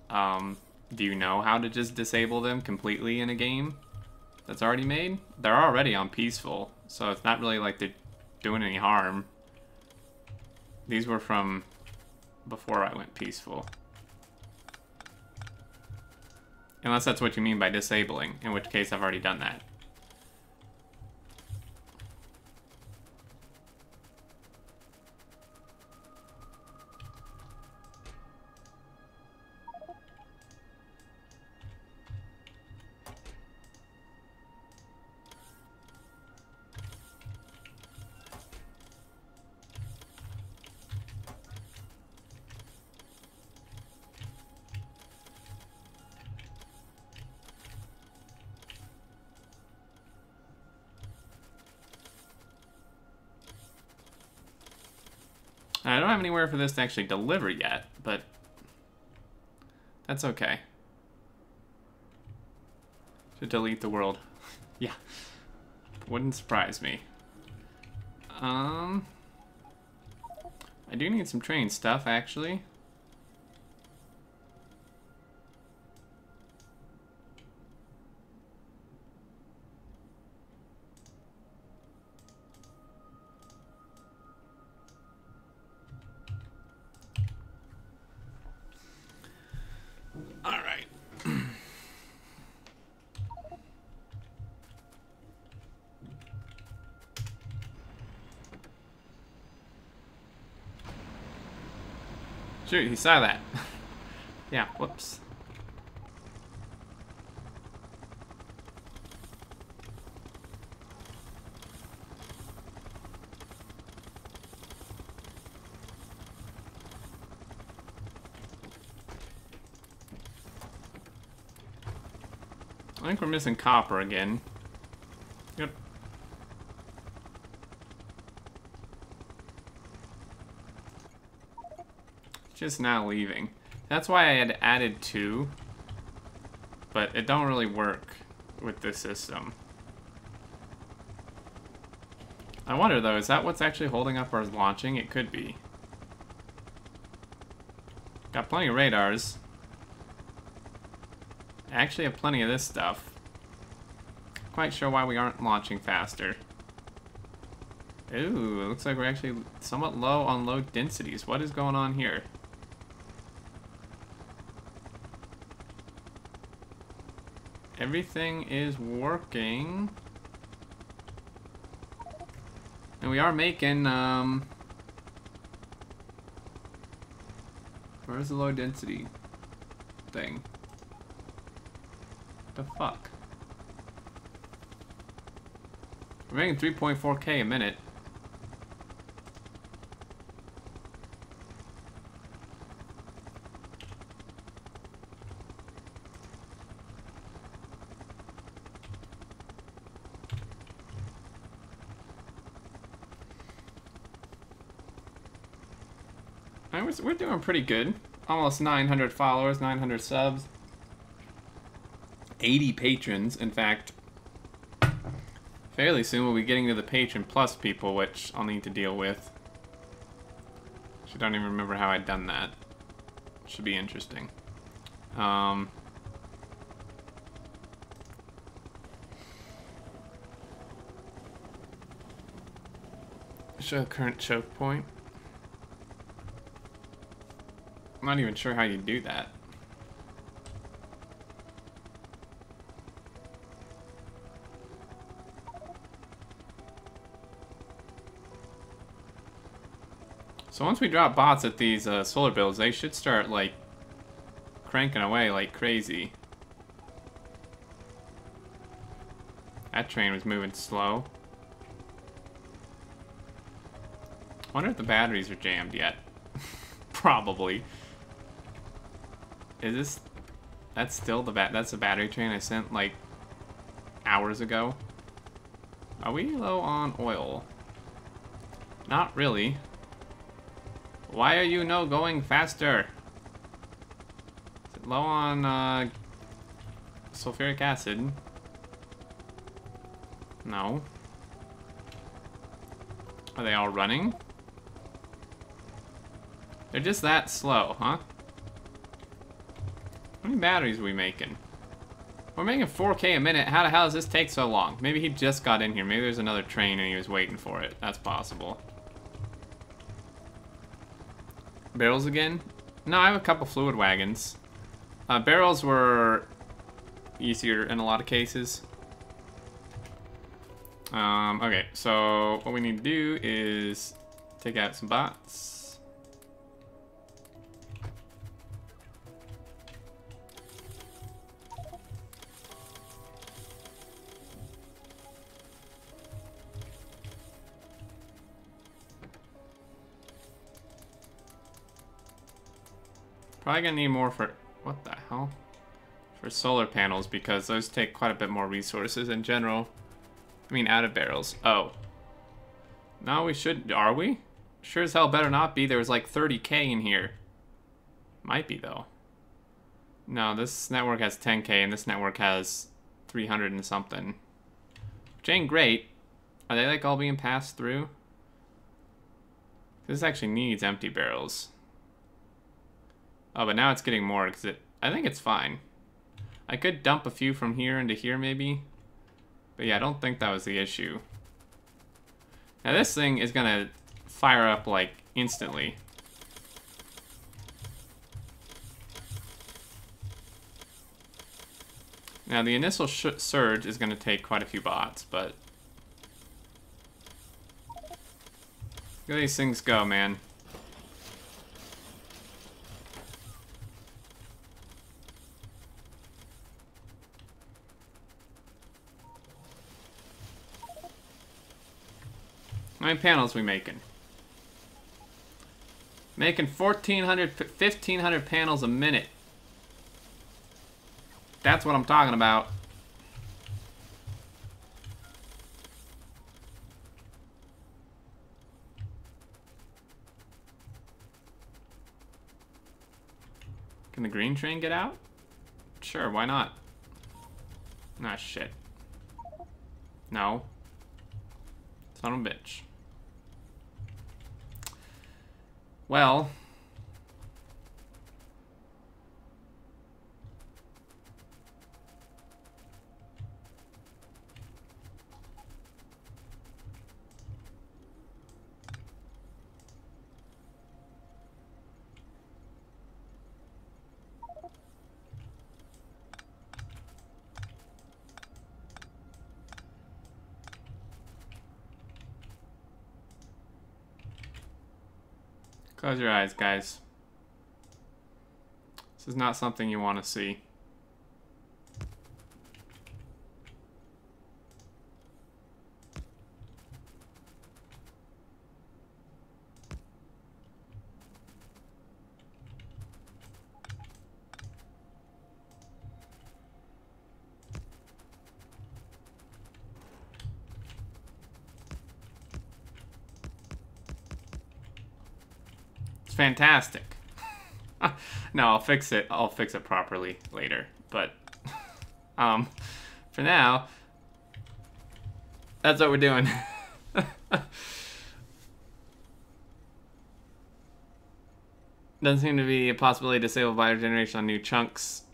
Do you know how to just disable them completely in a game that's already made? They're already on peaceful, so it's not really like they're doing any harm. These were from before I went peaceful. Unless that's what you mean by disabling, in which case I've already done that. have anywhere for this to actually deliver yet, but that's okay. Should delete the world. Yeah. Wouldn't surprise me. I do need some train stuff, actually. Alright. Shoot, he saw that. Yeah, whoops. I think we're missing copper again. Yep. Just now leaving. That's why I had added 2, but it don't really work with this system. I wonder though, is that what's actually holding up our launching? It could be. Got plenty of radars. I actually have plenty of this stuff. Quite sure why we aren't launching faster. Ooh, it looks like we're actually somewhat low on load densities. What is going on here? Everything is working. And we are making, where's the low density thing? The fuck? We're making 3.4K a minute. We're doing pretty good. Almost 900 followers, 900 subs. 80 patrons, in fact. Fairly soon we'll be getting to the patron plus people, which I'll need to deal with. I don't even remember how I'd done that. Should be interesting. Show current choke point. I'm not even sure how you do that. So once we drop bots at these solar builds, they should start, like, cranking away like crazy. That train was moving slow. Wonder if the batteries are jammed yet. Probably. Is this... That's still the that's the battery train I sent, like, hours ago? Are we low on oil? Not really. Why are you no going faster? Is it low on, sulfuric acid? No. Are they all running? They're just that slow, huh? How many batteries are we making? We're making 4K a minute. How the hell does this take so long? Maybe he just got in here. Maybe there's another train and he was waiting for it. That's possible. Barrels again? No, I have a couple fluid wagons. Barrels were easier in a lot of cases. Okay, so what we need to do is take out some bots. Probably gonna need more for, what the hell? For solar panels, because those take quite a bit more resources in general. I mean, out of barrels. Oh. No, we should, are we? Sure as hell better not be. There was like 30K in here. Might be, though. No, this network has 10K, and this network has 300 and something. Which ain't great. Are they, like, all being passed through? This actually needs empty barrels. Oh, but now it's getting more, because I think it's fine. I could dump a few from here into here, maybe. But yeah, I don't think that was the issue. Now this thing is gonna fire up, like, instantly. Now the initial surge is gonna take quite a few bots, but... Look at these things go, man. How many panels we making? Making 1,400, 1,500 panels a minute. That's what I'm talking about. Can the green train get out? Sure, why not? Ah, shit. No. Son of a bitch. Well... Close your eyes, guys. This is not something you want to see. It's fantastic. No, I'll fix it. I'll fix it properly later. But, for now, that's what we're doing. Doesn't seem to be a possibility to disable bio generation on new chunks,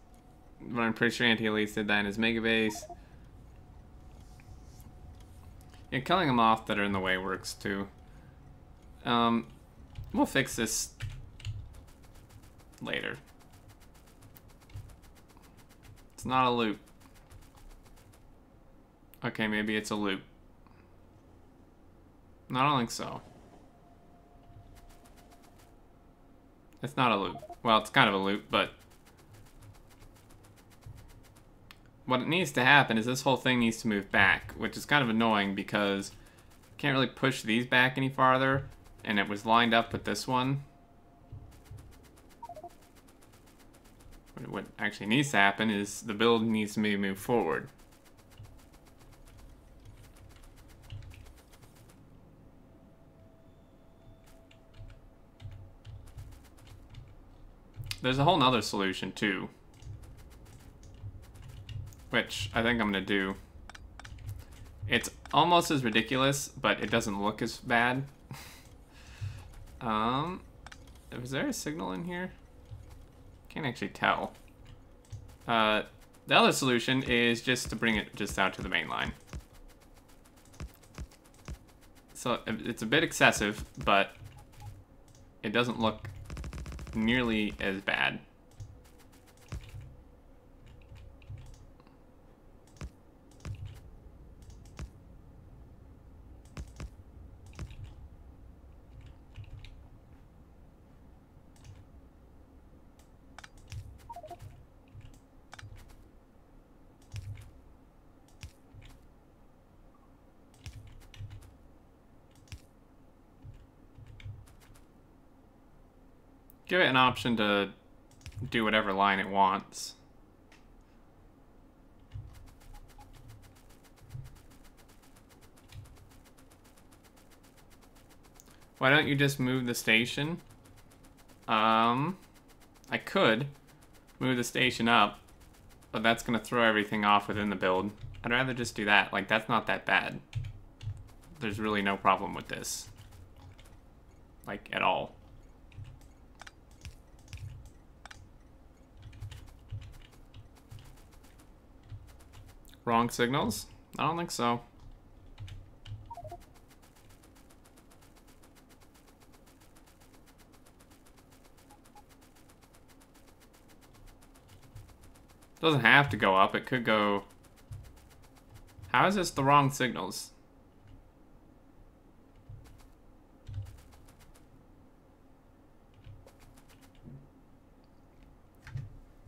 but I'm pretty sure Anti-Elites did that in his mega base. Yeah, killing them off that are in the way works too. We'll fix this later. It's not a loop. Okay, maybe it's a loop. No, I don't think so. It's not a loop. Well, it's kind of a loop, but... what it needs to happen is this whole thing needs to move back, which is kind of annoying because you can't really push these back any farther, and it was lined up with this one. What actually needs to happen is the build needs to maybe move forward. There's a whole nother solution too, which I think I'm gonna do. It's almost as ridiculous, but it doesn't look as bad. Was there a signal in here? Can't actually tell. The other solution is just to bring it just out to the main line. So it's a bit excessive, but it doesn't look nearly as bad. Give it an option to do whatever line it wants. Why don't you just move the station? I could move the station up, but that's gonna throw everything off within the build. I'd rather just do that. Like, that's not that bad. There's really no problem with this. Like, at all. Wrong signals? I don't think so. Doesn't have to go up, it could go... How is this the wrong signals?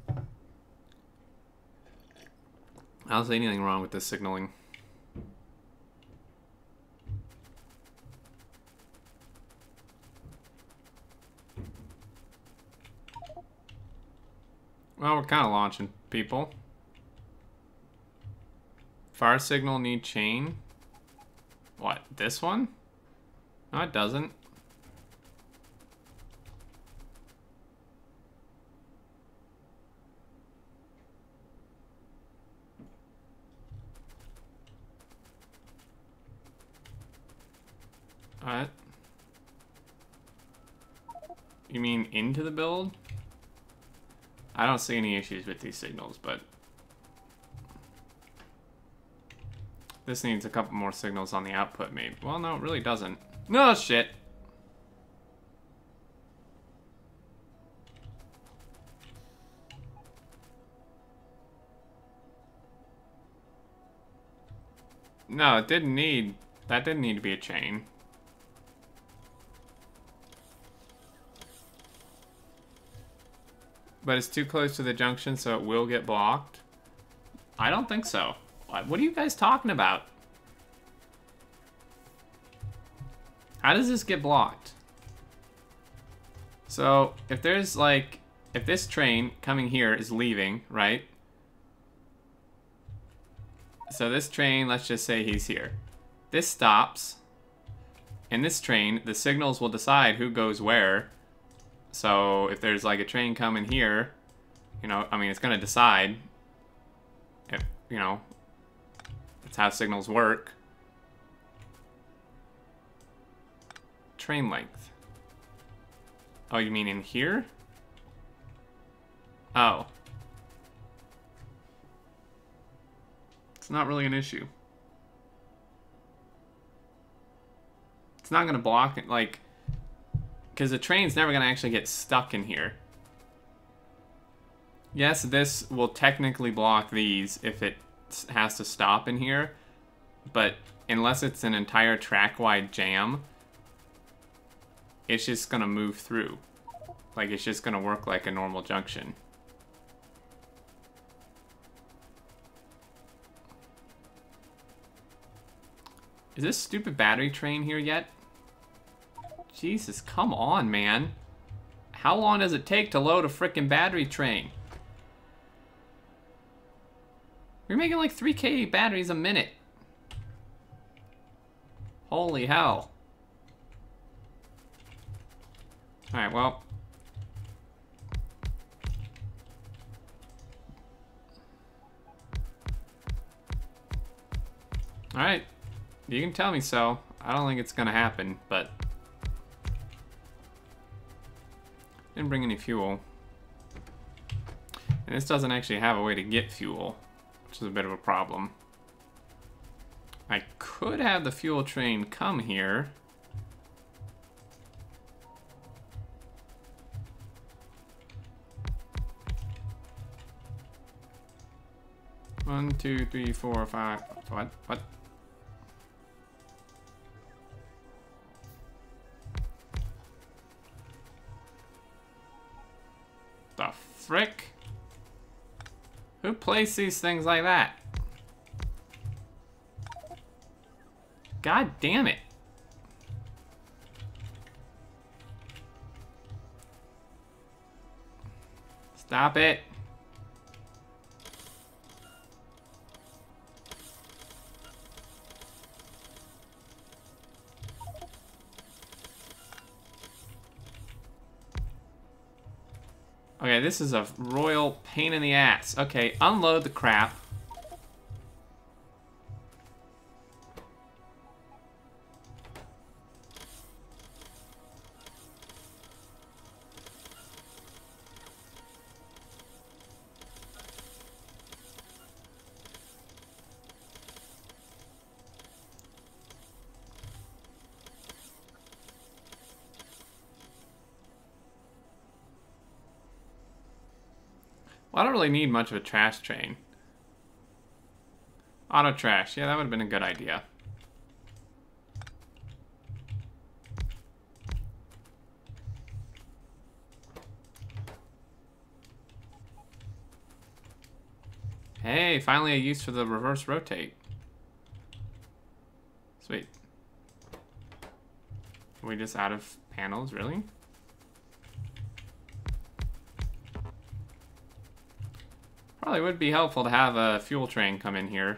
I don't see anything wrong with this signaling. Well, we're kind of launching people. Fire signal need chain. What, this one? No, it doesn't. What? You mean into the build? I don't see any issues with these signals, but this needs a couple more signals on the output, maybe. Well, no, it really doesn't. No, shit. No, it didn't need... That didn't need to be a chain. But it's too close to the junction, so it will get blocked? I don't think so. What are you guys talking about? How does this get blocked? So, if there's like... If this train coming here is leaving, right? So this train, let's just say he's here. This stops. And this train, the signals will decide who goes where. So if there's like a train coming here, you know, I mean, it's going to decide if, you know, that's how signals work. Train length. Oh, you mean in here? Oh. It's not really an issue. It's not going to block it, like... Because the train's never going to actually get stuck in here. Yes, this will technically block these if it has to stop in here. But unless it's an entire track-wide jam, it's just going to move through. Like, it's just going to work like a normal junction. Is this stupid battery train here yet? Jesus, come on, man. How long does it take to load a frickin' battery train? We're making like 3K batteries a minute. Holy hell. Alright, well. Alright. You can tell me so. I don't think it's gonna happen, but... Didn't bring any fuel. And this doesn't actually have a way to get fuel, which is a bit of a problem. I could have the fuel train come here. One, two, three, four, five. What? The frick? Who placed these things like that? God damn it. Stop it. Okay, this is a royal pain in the ass. Okay, unload the crap. Well, I don't really need much of a trash train. Auto trash. Yeah, that would have been a good idea. Hey, finally a use for the reverse rotate. Sweet. Are we just out of panels, really? Probably would be helpful to have a fuel train come in here.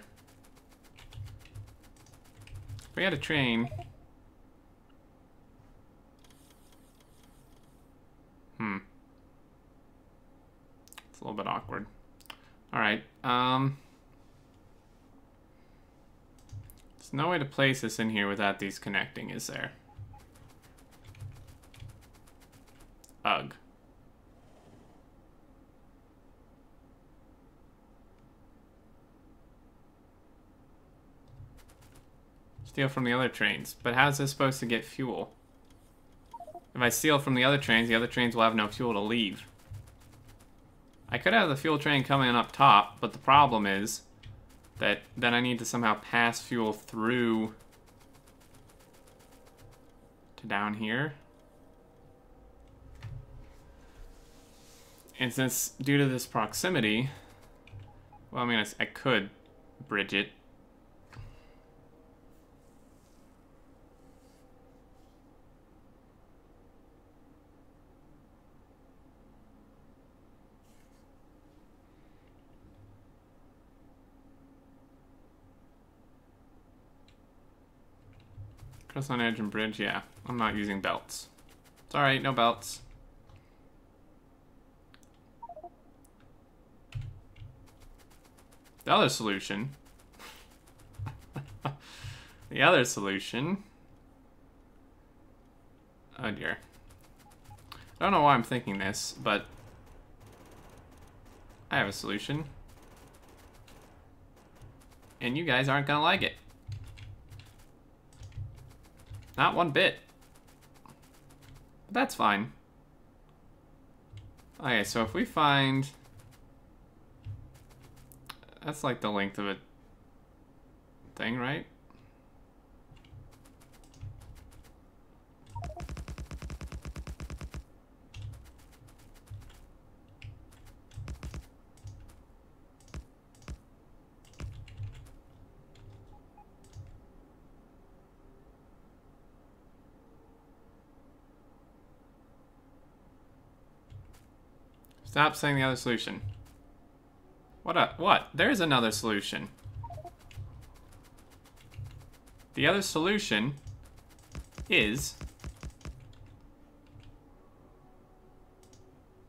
If we had a train... It's a little bit awkward. Alright, there's no way to place this in here without these connecting, is there? Ugh. Steal from the other trains. But how's this supposed to get fuel? If I steal from the other trains will have no fuel to leave. I could have the fuel train coming up top, but the problem is that then I need to somehow pass fuel through to down here. And since, due to this proximity, well, I mean, I could bridge it. Cross on edge and bridge, yeah. I'm not using belts. It's alright, no belts. The other solution. The other solution. Oh dear. I don't know why I'm thinking this, but I have a solution. And you guys aren't gonna like it. Not one bit. But that's fine. Okay, so if we find... That's like the length of a thing, right? Stop saying the other solution. What? There's another solution. The other solution is...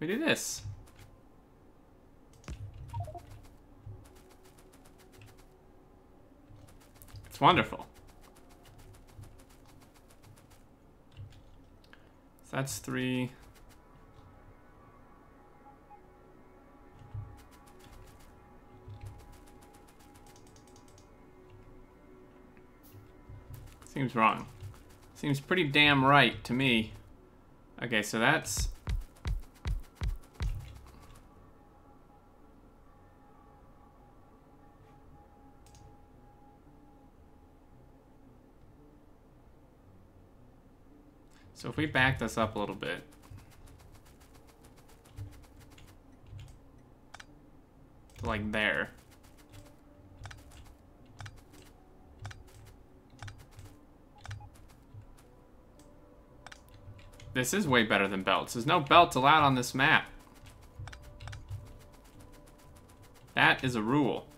we do this. It's wonderful. So that's 3... Seems wrong. Seems pretty damn right to me. Okay, so that's... So if we back this up a little bit... to like there... This is way better than belts. There's no belts allowed on this map. That is a rule.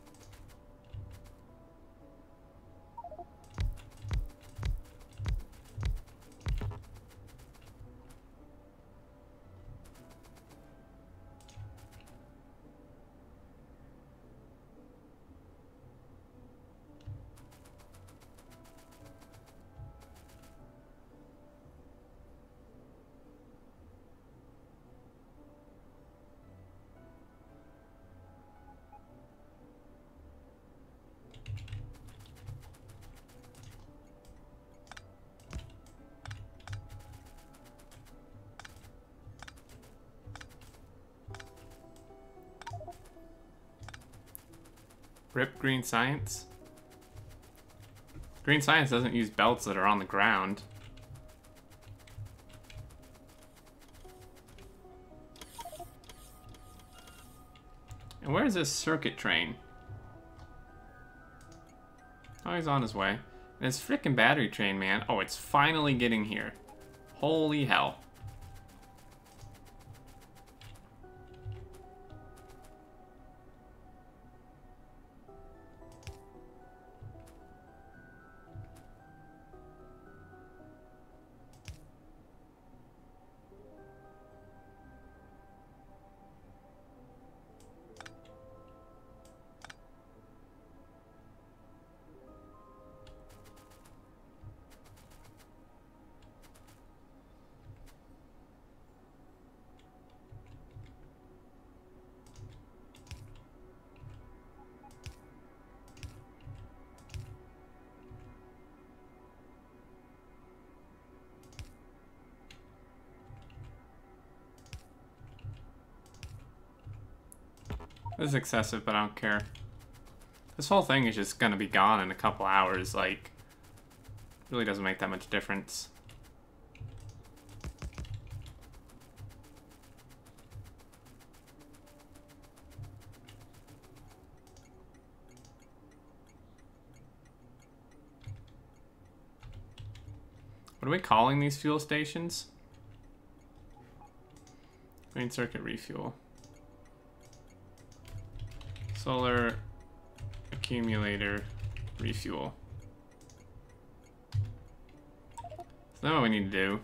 Rip Green Science? Green Science doesn't use belts that are on the ground. And where's this circuit train? Oh, he's on his way. And this frickin' battery train, man. Oh, it's finally getting here. Holy hell. This is excessive, but I don't care. This whole thing is just gonna be gone in a couple hours, like, really doesn't make that much difference. What are we calling these fuel stations? Main circuit refuel. Solar accumulator refuel. So now what we need to do.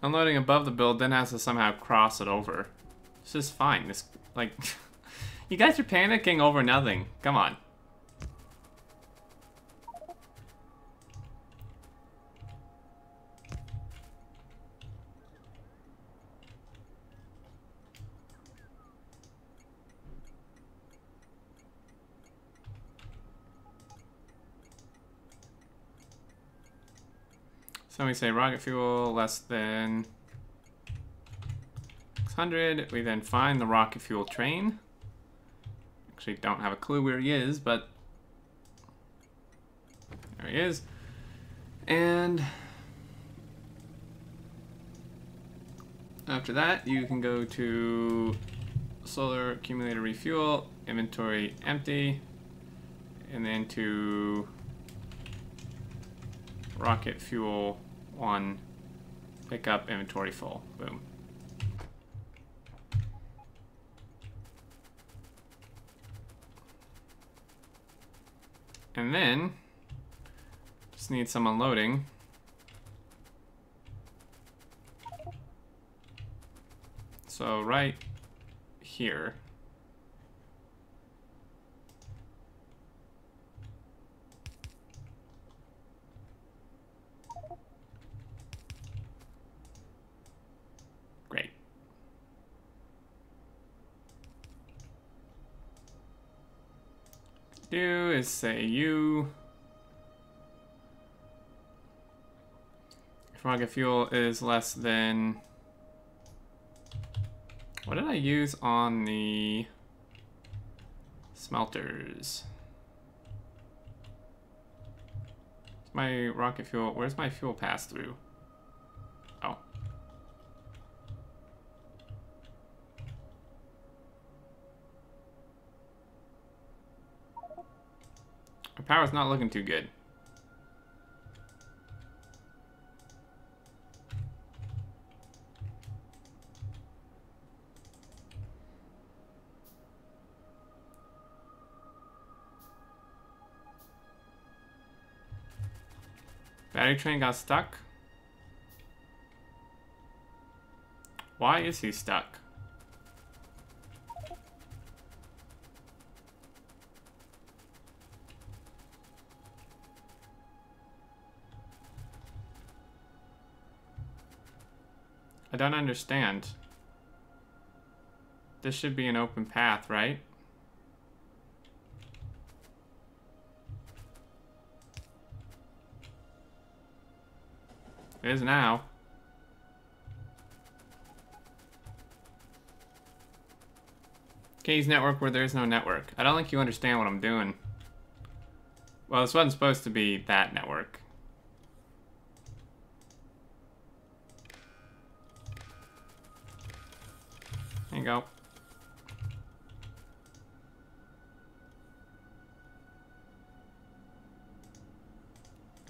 Unloading above the build, then has to somehow cross it over. This is fine. This, like, you guys are panicking over nothing. Come on. So we say rocket fuel less than 600. We then find the rocket fuel train. Actually, don't have a clue where he is, but there he is. And after that, you can go to solar accumulator refuel, inventory empty, and then to rocket fuel 1, pick up inventory full. Boom. And then just need some unloading. So right here. Great. Do is say you. If rocket fuel is less than. What did I use on the smelters? My rocket fuel, where's my fuel pass through? Oh. My power's not looking too good. Battery train got stuck? Why is he stuck? I don't understand. This should be an open path, right? It is now. Keys network where there is no network. I don't think you understand what I'm doing. Well, this wasn't supposed to be that network. There you go.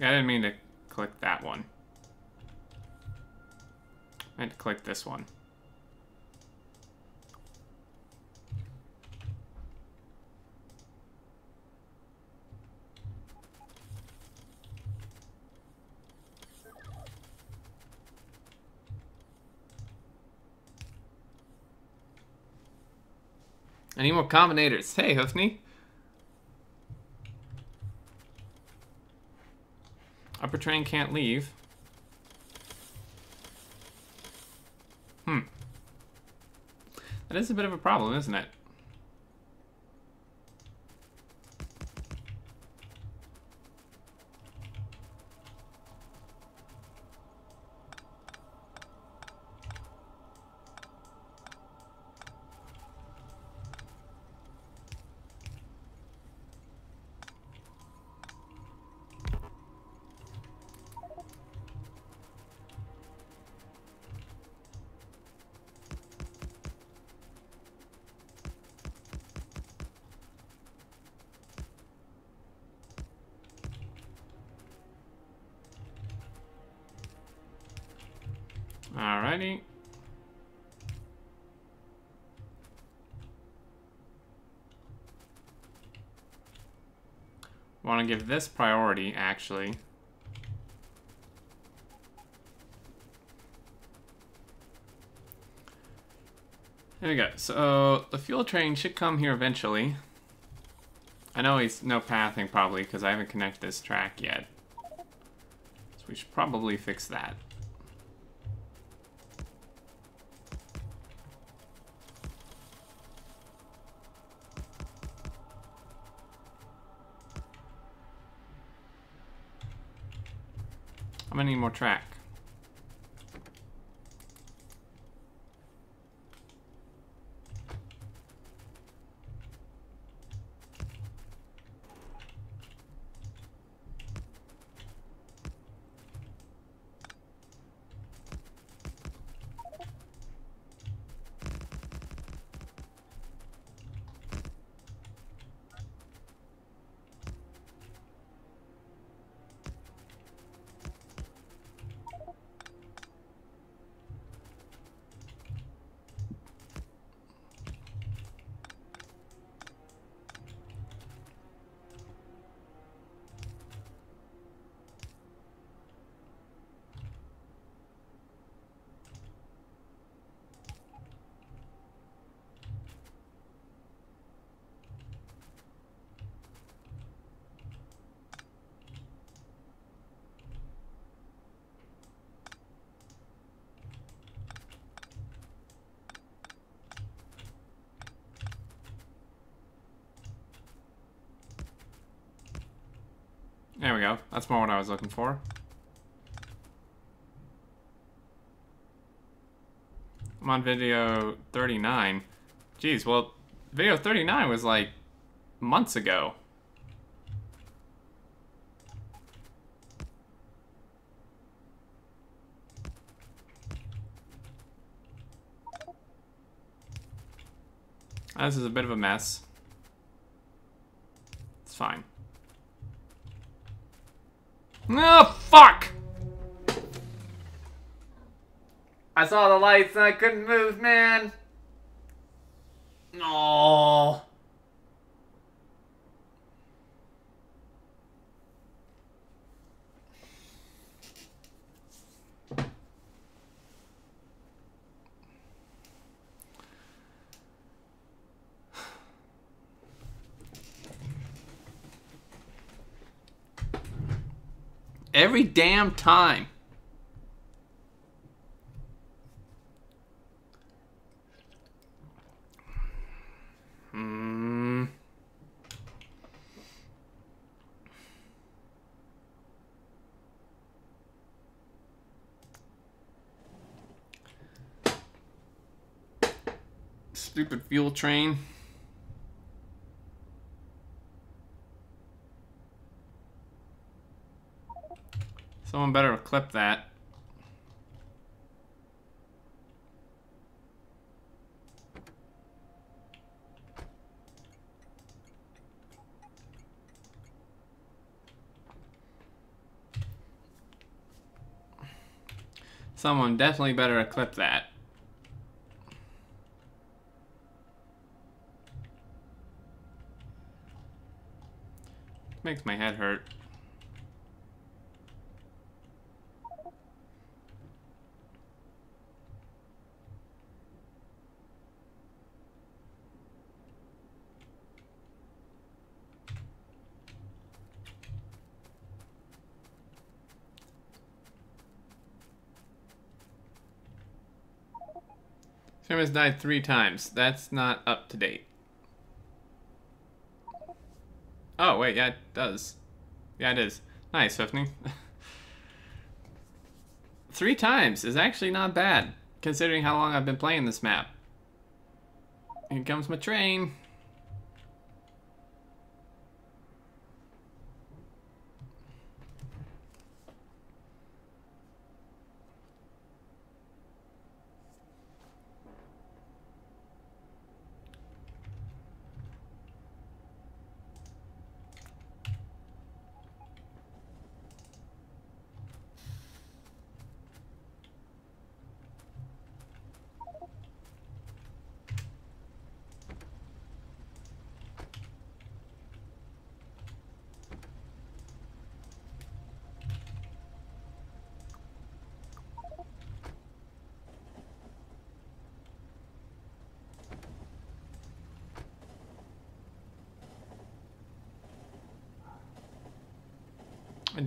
I didn't mean to click that one. I meant to click this one. I need more combinators. Hey, Hoofney. Upper train can't leave. That is a bit of a problem, isn't it? Alrighty. Want to give this priority, actually. There we go. So, the fuel train should come here eventually. I know he's no pathing, probably, because I haven't connected this track yet. So we should probably fix that. I'm gonna need more track. There we go. That's more what I was looking for. I'm on video 39. Jeez, well, video 39 was like months ago. This is a bit of a mess. It's fine. Oh, fuck! I saw the lights and I couldn't move, man. No. Every damn time. Stupid fuel train. Someone better clip that. Someone definitely better clip that. Makes my head hurt. Sam has died 3 times. That's not up to date. Oh, wait, yeah, it does. Yeah, it is. Nice, Hoofney. 3 times is actually not bad, considering how long I've been playing this map. Here comes my train.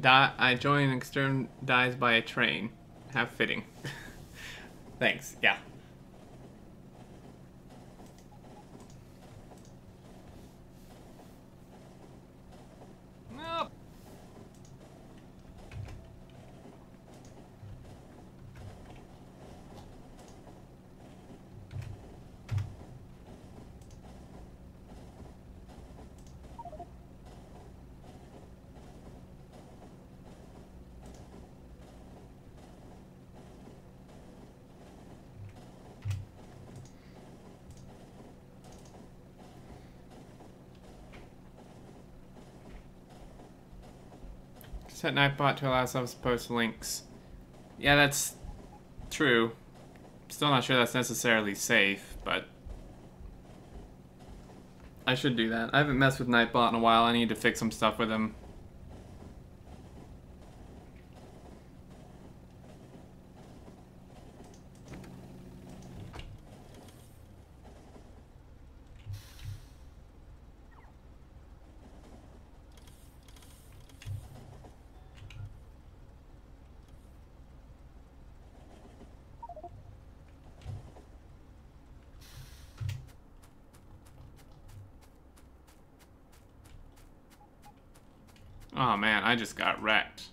I join and Stern dies by a train. How fitting. Thanks, yeah. Nope. Set Nightbot to allow us to post links. Yeah, that's true. Still not sure that's necessarily safe, but I should do that. I haven't messed with Nightbot in a while. I need to fix some stuff with him. Oh man, I just got wrecked.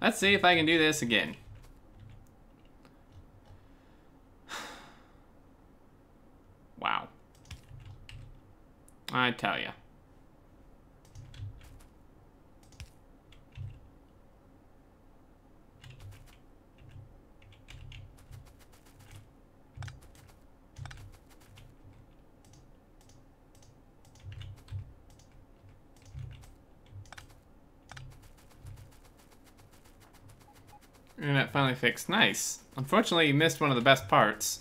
Let's see if I can do this again. Wow. I tell ya. Internet finally fixed. Nice. Unfortunately, you missed one of the best parts.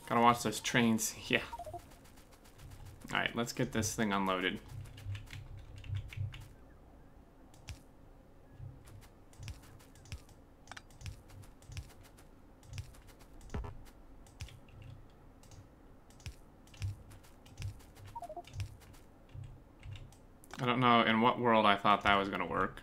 Gotta watch those trains. Yeah. Alright, let's get this thing unloaded. I don't know in what world I thought that was gonna work.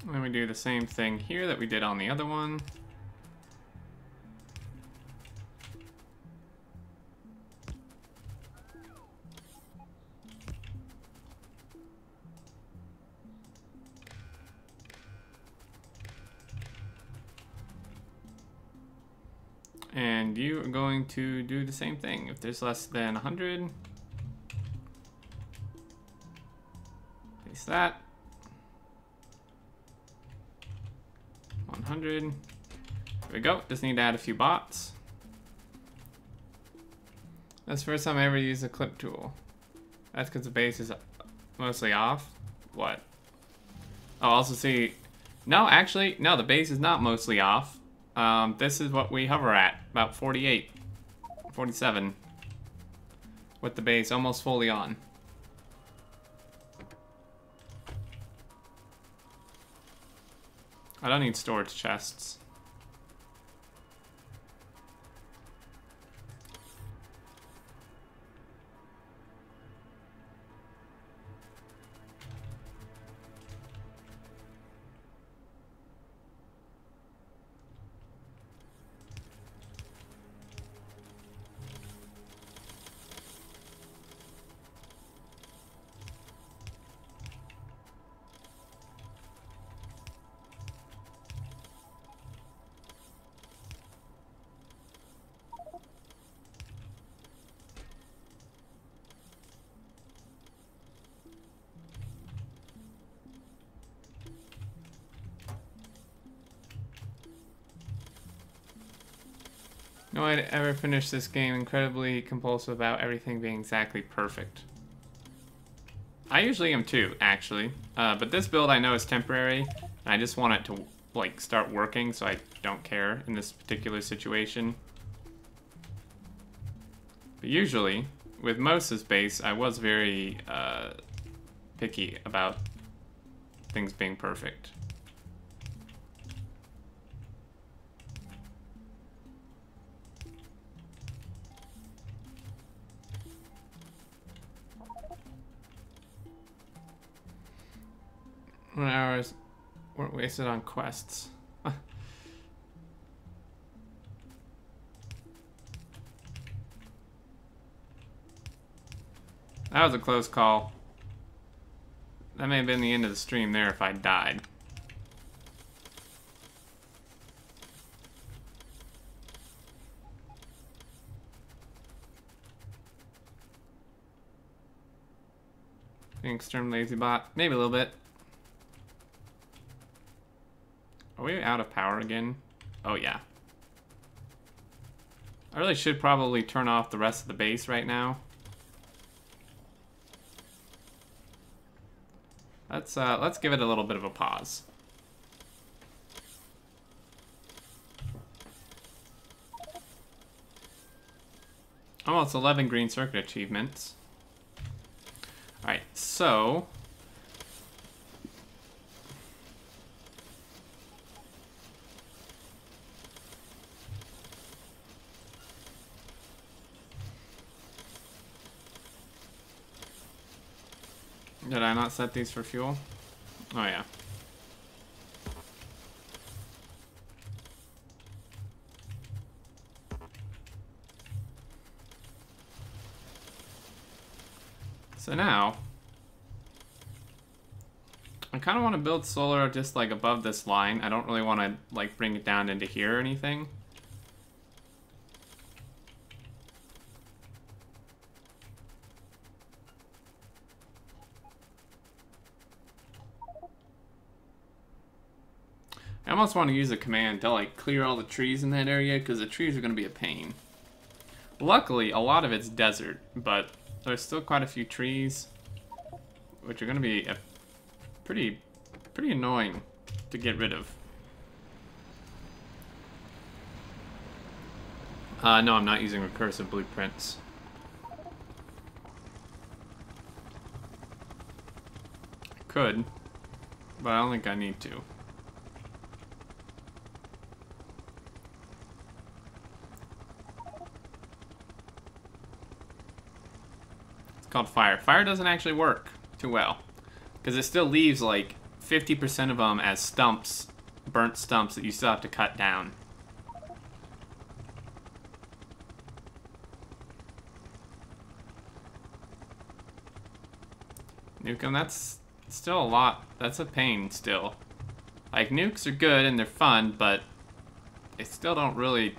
And then we do the same thing here that we did on the other one. And you are going to do the same thing. If there's less than 100, place that. 100. There we go. Just need to add a few bots. That's the first time I ever used a clip tool. That's because the base is mostly off. What? Oh, also see. No, actually, no, the base is not mostly off. This is what we hover at, about 48, 47, with the base almost fully on. I don't need storage chests. No one ever finished this game incredibly compulsive about everything being exactly perfect. I usually am too, actually. But this build I know is temporary, and I just want it to like start working, so I don't care in this particular situation. But usually, with Mosa's base, I was very picky about things being perfect. Hours weren't wasted on quests. That was a close call. That may have been the end of the stream there if I died. Think Sturm Lazy Bot? Maybe a little bit. Are we out of power again? Oh yeah. I really should probably turn off the rest of the base right now. Let's give it a little bit of a pause. Almost 11 green circuit achievements. Alright, so did I not set these for fuel? Oh yeah. So now, I kind of want to build solar just like above this line. I don't really want to like bring it down into here or anything. I almost want to use a command to like clear all the trees in that area because the trees are going to be a pain. Luckily, a lot of it's desert, but there's still quite a few trees, which are going to be pretty annoying to get rid of. No, I'm not using recursive blueprints. I could, but I don't think I need to. It's called fire. Fire doesn't actually work too well, because it still leaves like 50% of them as stumps, burnt stumps that you still have to cut down. Nuke 'em, that's still a lot. That's a pain still. Like, nukes are good and they're fun, but they still don't really...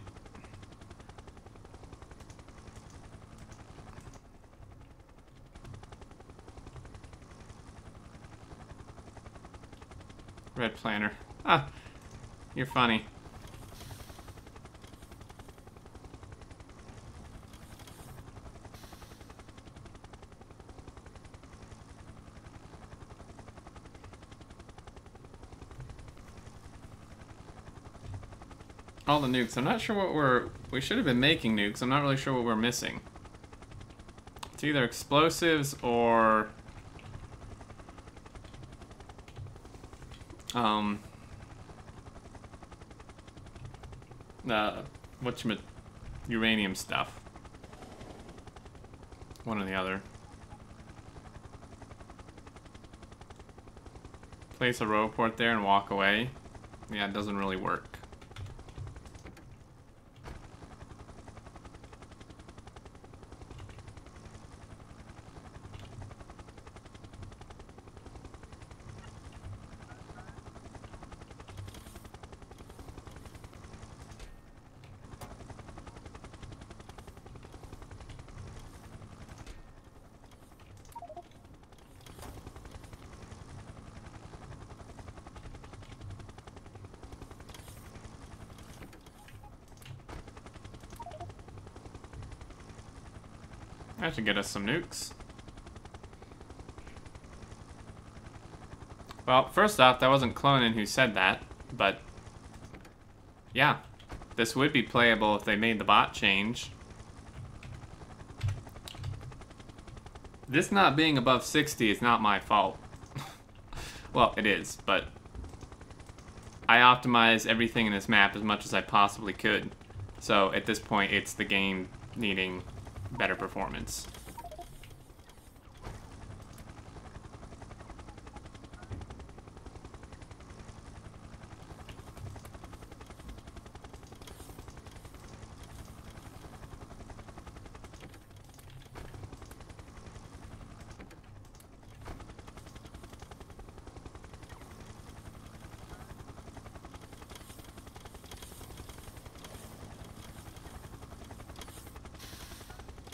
Red planner. Ah, you're funny. All the nukes. I'm not sure what we should have been making nukes. I'm not really sure what we're missing. It's either explosives or... uranium stuff. One or the other. Place a roadport there and walk away. Yeah, it doesn't really work. That should get us some nukes. Well, first off, that wasn't Clonin who said that, but yeah, this would be playable if they made the bot change. This not being above 60 is not my fault. Well, it is, but I optimized everything in this map as much as I possibly could. So at this point, it's the game needing better performance.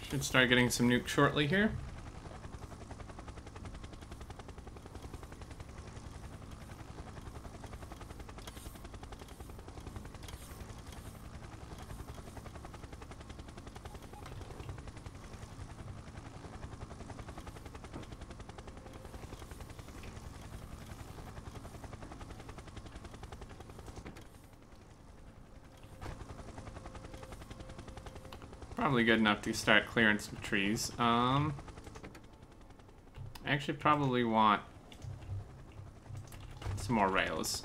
Should start getting some nukes shortly here. Probably good enough to start clearing some trees. I actually probably want some more rails.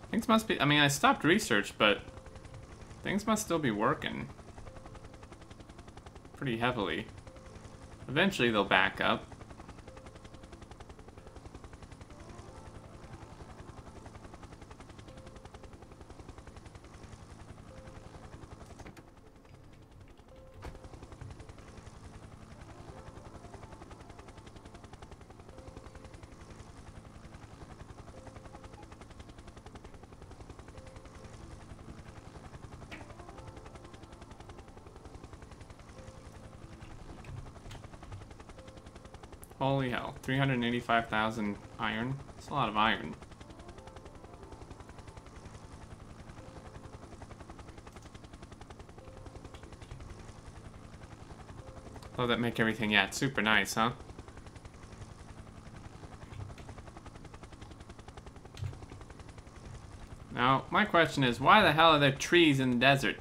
Things must be, I mean, I stopped research, but things must still be working pretty heavily. Eventually they'll back up. Holy hell. 385,000 iron. That's a lot of iron. Oh, that make everything, yeah, it's super nice, huh? Now, my question is, why the hell are there trees in the desert?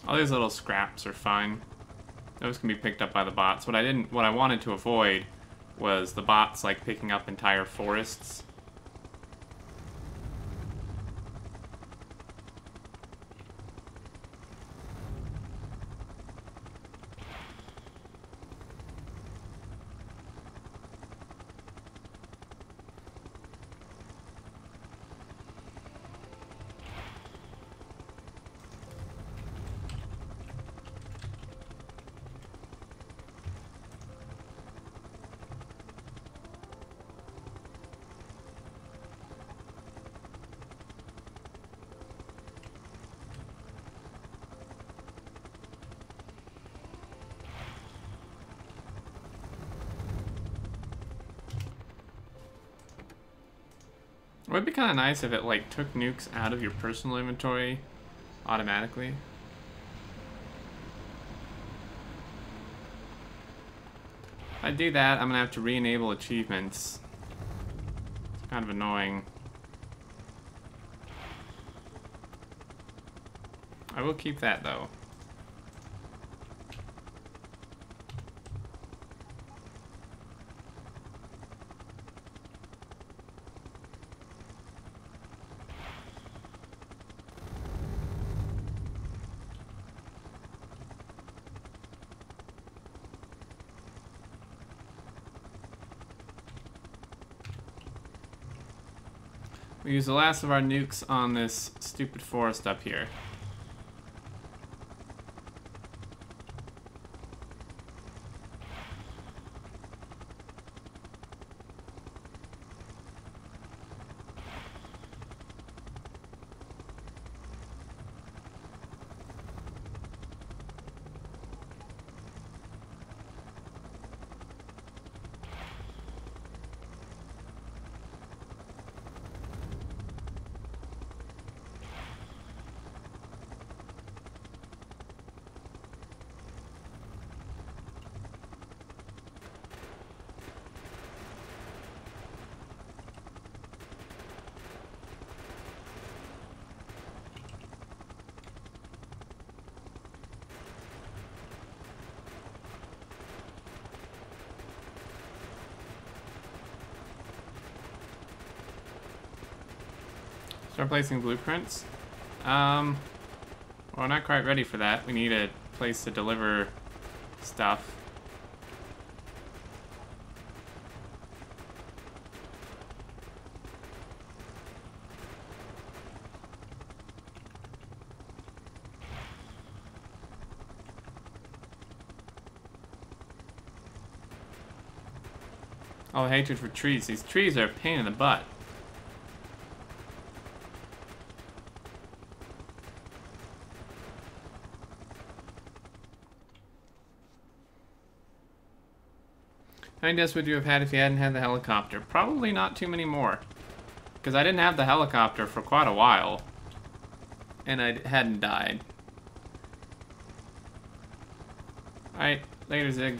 All these little scraps are fine. Those can be picked up by the bots. What I wanted to avoid was the bots like picking up entire forests. It would be kind of nice if it like took nukes out of your personal inventory automatically. If I do that, I'm gonna have to re-enable achievements. It's kind of annoying. I will keep that though. We use the last of our nukes on this stupid forest up here. Start placing blueprints. Well, we're not quite ready for that. We need a place to deliver stuff. Oh, hatred for trees. These trees are a pain in the butt. How many deaths would you have had if you hadn't had the helicopter? Probably not too many more. Because I didn't have the helicopter for quite a while. And I hadn't died. Alright, later Zig.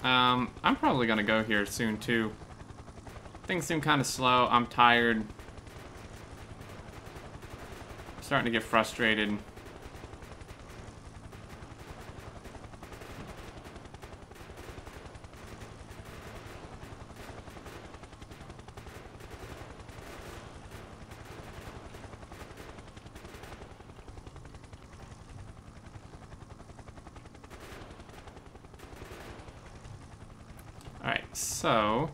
I'm probably gonna go here soon too. Things seem kind of slow. I'm tired. I'm starting to get frustrated. So...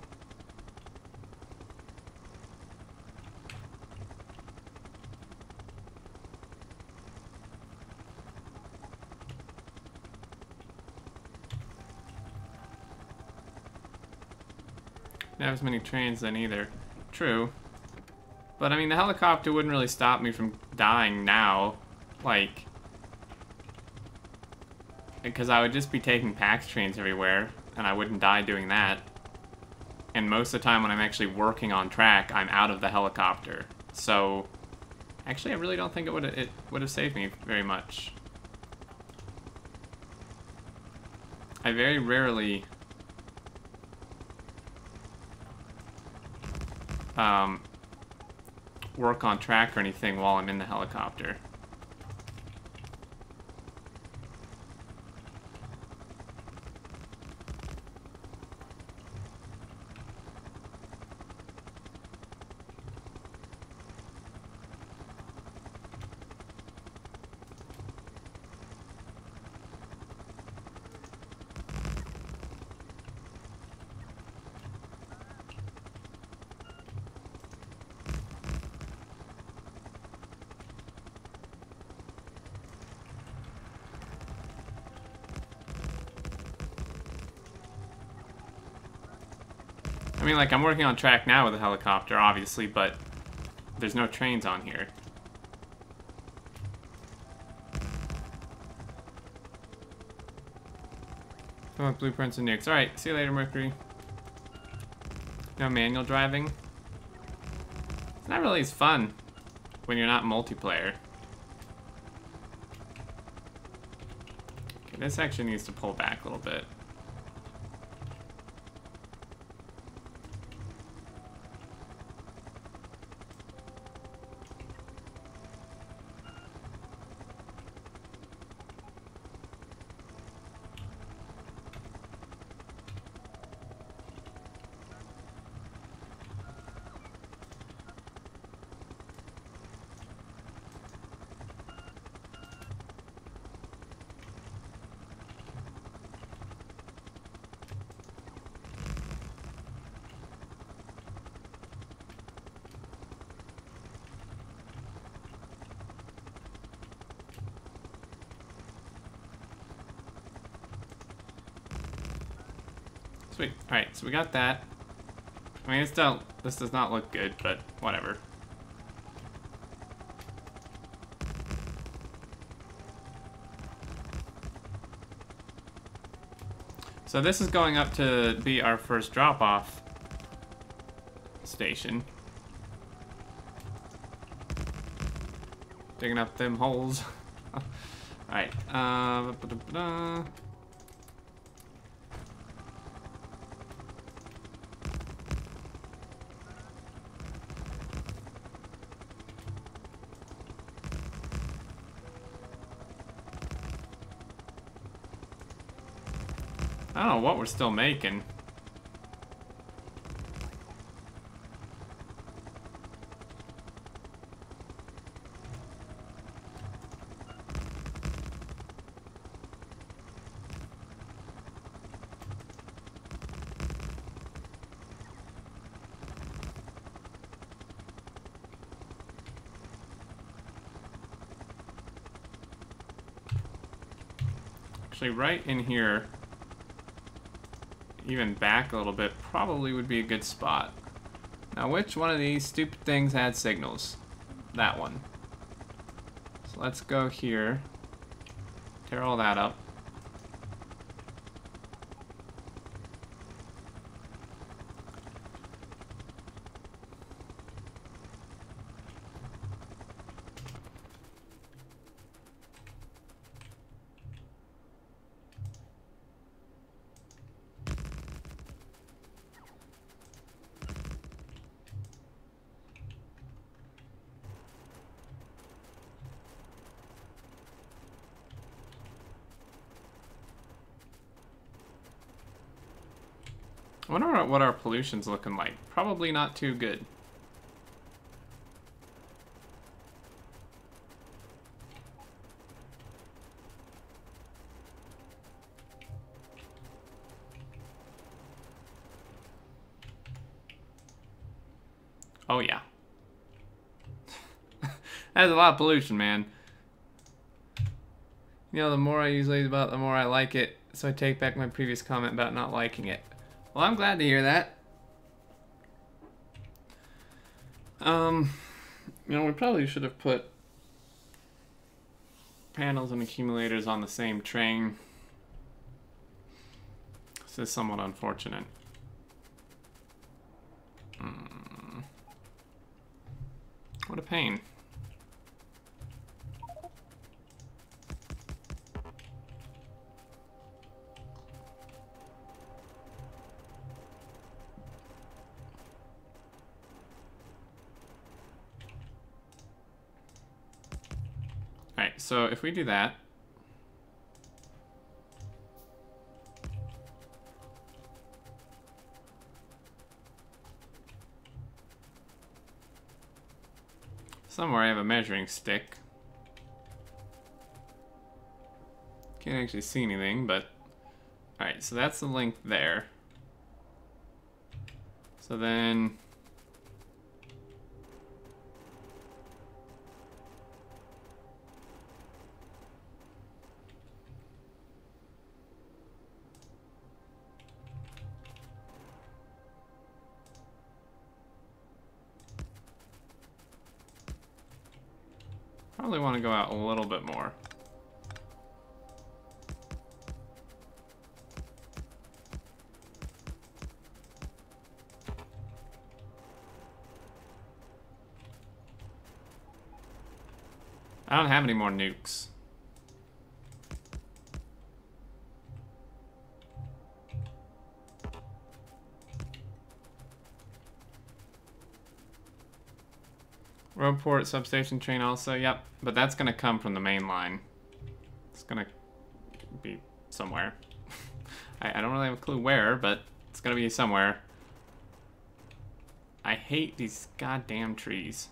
don't have as many trains then either. True. But I mean, the helicopter wouldn't really stop me from dying now. Like... because I would just be taking PAX trains everywhere, and I wouldn't die doing that. And most of the time when I'm actually working on track, I'm out of the helicopter. So, actually I really don't think it would have saved me very much. I very rarely work on track or anything while I'm in the helicopter. I mean, like, I'm working on track now with a helicopter, obviously, but there's no trains on here. Oh, blueprints and nukes. Alright, see you later, Mercury. No manual driving. It's not really as fun when you're not multiplayer. Okay, this actually needs to pull back a little bit. Sweet. Alright, so we got that. I mean, this does not look good, but whatever. So this is going up to be our first drop-off station. Digging up them holes. Alright, I don't know what we're still making. Actually, right in here, even back a little bit, probably would be a good spot. Now, which one of these stupid things had signals? That one. So let's go here, tear all that up. I wonder what our pollution's looking like. Probably not too good. Oh, yeah. That's a lot of pollution, man. You know, the more I use Lazy Bot, the more I like it. So I take back my previous comment about not liking it. Well, I'm glad to hear that. You know, we probably should have put panels and accumulators on the same train. This is somewhat unfortunate. What a pain. Alright, so if we do that, somewhere I have a measuring stick. Can't actually see anything, but alright, so that's the length there. So then probably want to go out a little bit more. I don't have any more nukes. Roadport substation train also, yep. But that's gonna come from the main line. It's gonna be somewhere. I don't really have a clue where, but it's gonna be somewhere. I hate these goddamn trees.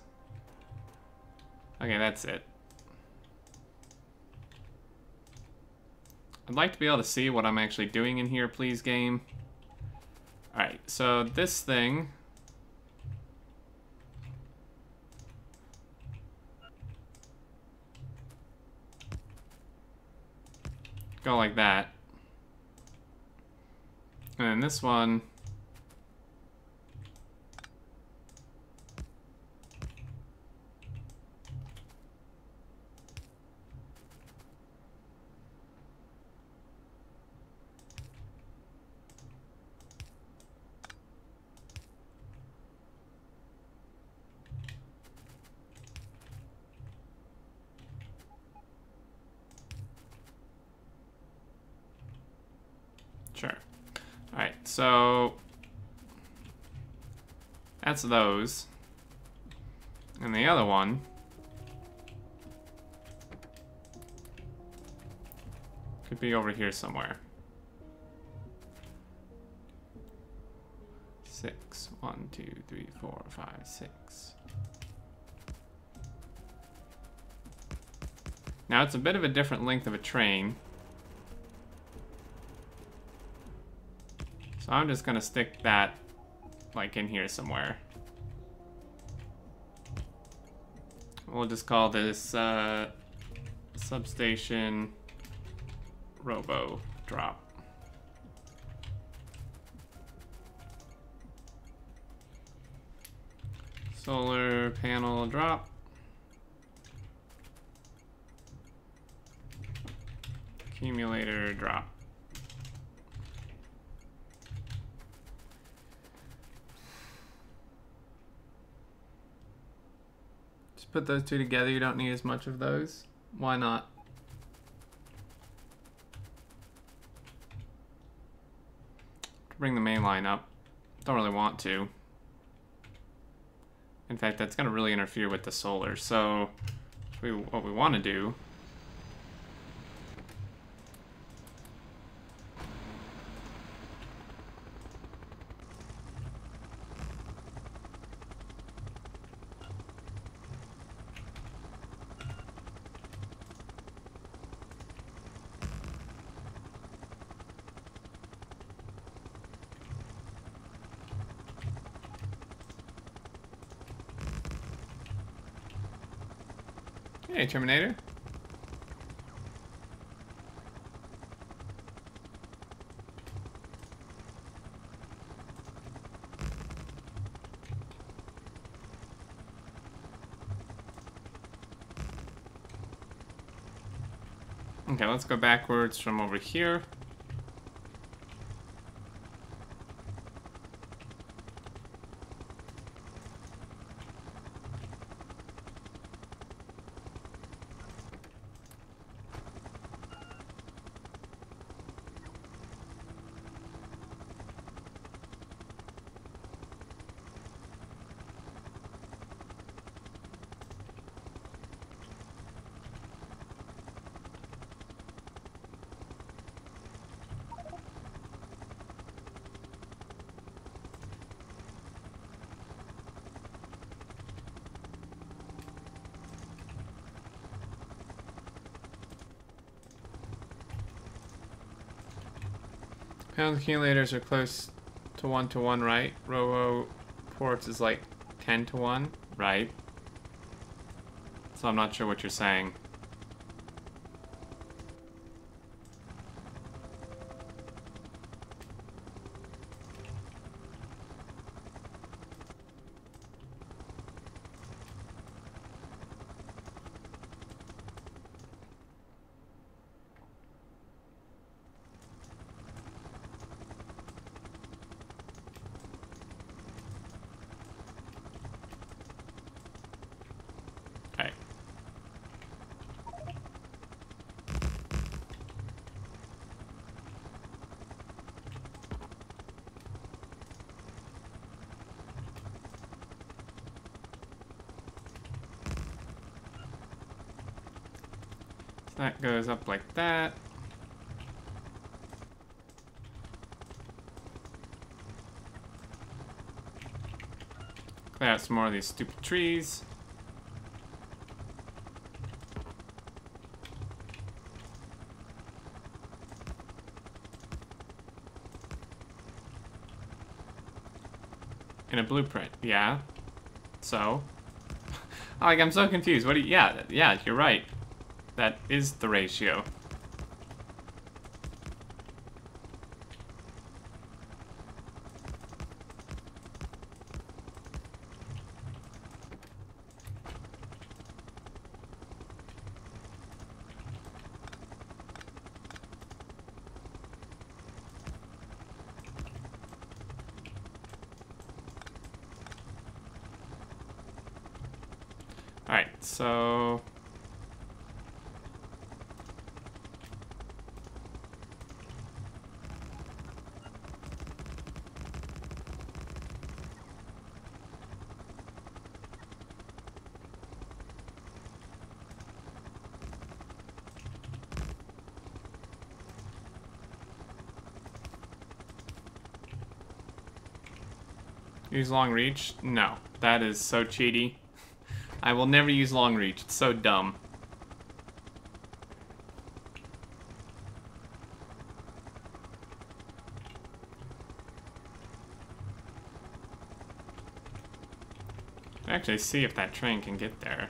Okay, that's it. I'd like to be able to see what I'm actually doing in here, please, game. Alright, so this thing... go like that. And then this one... Sure. Alright, so that's those. And the other one could be over here somewhere. 6. 1, 2, 3, 4, 5, 6. Now it's a bit of a different length of a train. So I'm just gonna stick that like in here somewhere. We'll just call this substation robo drop. Solar panel drop. Accumulator drop. Put those two together, you don't need as much of those. Why not? Bring the main line up. Don't really want to. In fact, that's going to really interfere with the solar. So, what we want to do Hey, Terminator. Okay, let's go backwards from over here. Pound accumulators are close to 1-to-1, right? Robo ports is like 10-to-1, right? So I'm not sure what you're saying. Alright. So that goes up like that. Clear out some more of these stupid trees. In a blueprint, yeah. So? Like, I'm so confused. What do you... Yeah, you're right. That is the ratio. Alright, so... Use long reach? No. That is so cheaty. I will never use long reach. It's so dumb. Actually, see if that train can get there.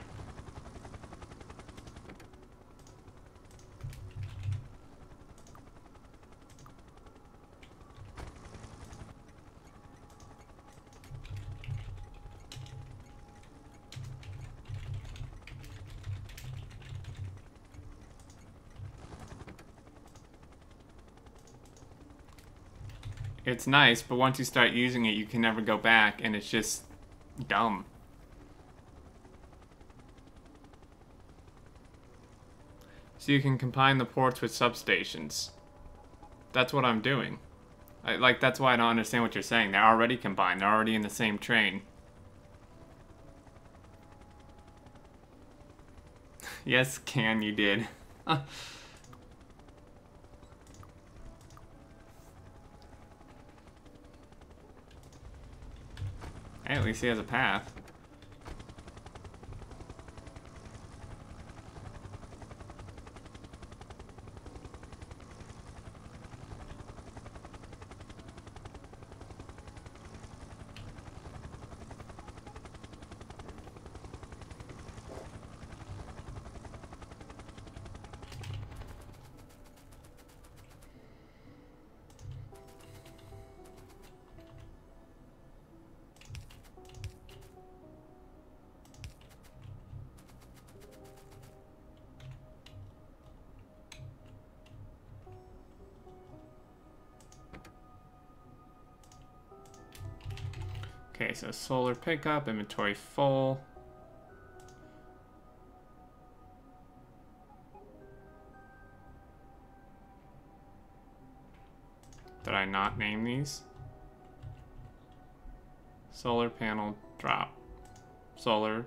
It's nice, but once you start using it, you can never go back, and it's just dumb. So you can combine the ports with substations. That's what I'm doing. That's why I don't understand what you're saying. They're already combined. They're already in the same train. Yes, Can, you did. Hey, at least he has a path. Okay, so solar pickup, inventory full. Did I not name these? Solar panel drop. Solar.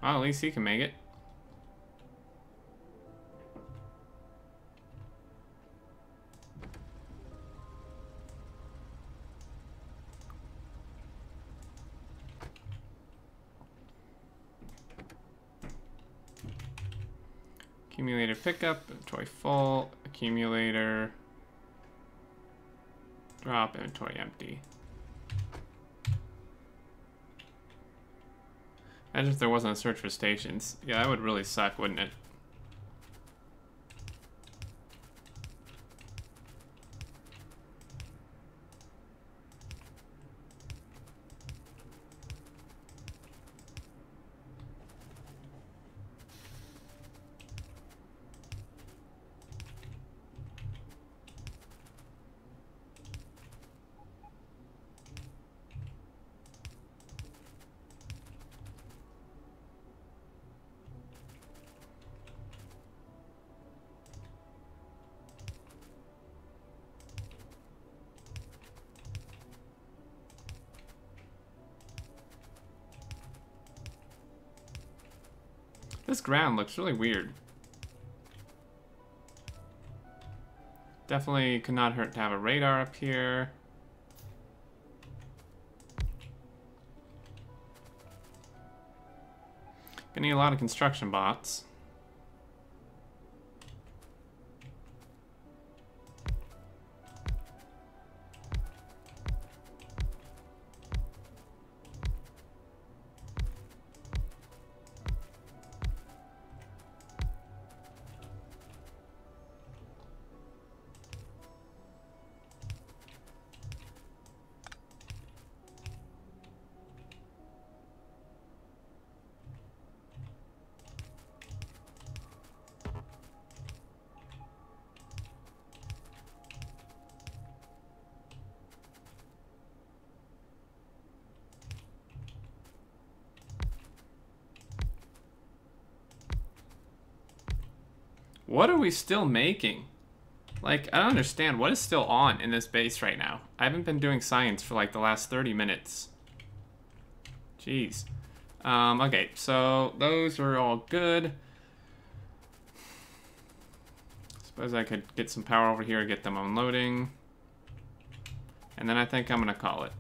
Well, at least he can make it. Accumulator pickup, inventory full, accumulator, drop, inventory empty. Imagine if there wasn't a search for stations. Yeah, that would really suck, wouldn't it? This ground looks really weird. Definitely could not hurt to have a radar up here. Gonna need a lot of construction bots. What are we still making? Like, I don't understand. What is still on in this base right now? I haven't been doing science for like the last 30 minutes. Jeez. Okay, so those are all good. Suppose I could get some power over here, get them unloading. And then I think I'm gonna call it.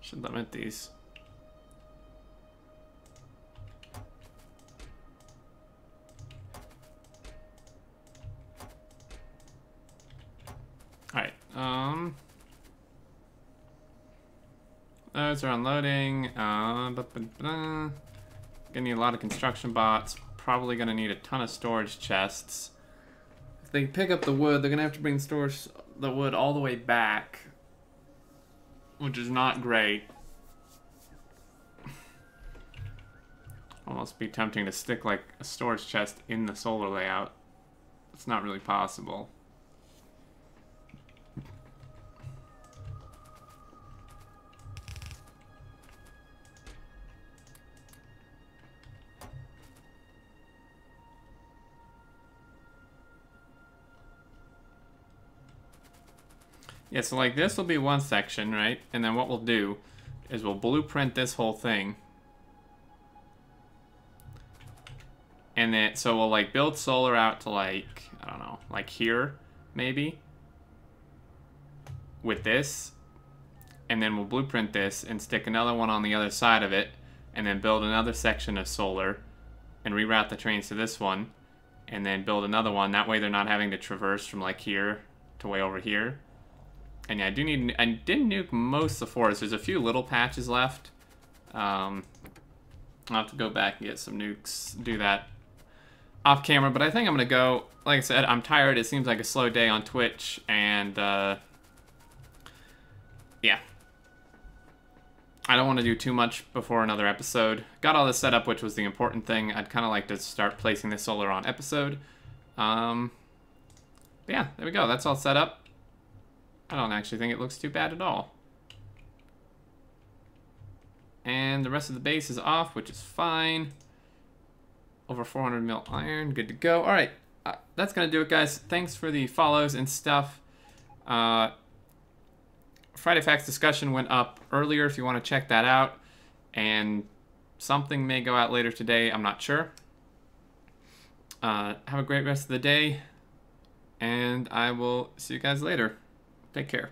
Should limit these. Alright, those are unloading. Gonna need a lot of construction bots. Probably gonna need a ton of storage chests. If they pick up the wood, they're gonna have to bring the wood all the way back, which is not great. Almost be tempting to stick like a storage chest in the solar layout. It's not really possible. Yeah, so like this will be one section, right? And then what we'll do is we'll blueprint this whole thing. And then, so we'll like build solar out to like, I don't know, like here, maybe. With this. And then we'll blueprint this and stick another one on the other side of it. and then build another section of solar and reroute the trains to this one, and then build another one. That way they're not having to traverse from like here to way over here. And yeah, I did nuke most of the forest. There's a few little patches left. I'll have to go back and get some nukes, do that off camera, but I think I'm gonna go. Like I said, I'm tired. It seems like a slow day on Twitch, and yeah, I don't want to do too much before another episode. Got all this set up, which was the important thing. I'd kind of like to start placing this solar on episode. But yeah, there we go. That's all set up. I don't actually think it looks too bad at all. And the rest of the base is off, which is fine. Over 400 mil iron, good to go. All right, that's gonna do it, guys. Thanks for the follows and stuff. Friday Facts discussion went up earlier if you want to check that out, and something may go out later today. I'm not sure. Have a great rest of the day, and I will see you guys later. Take care.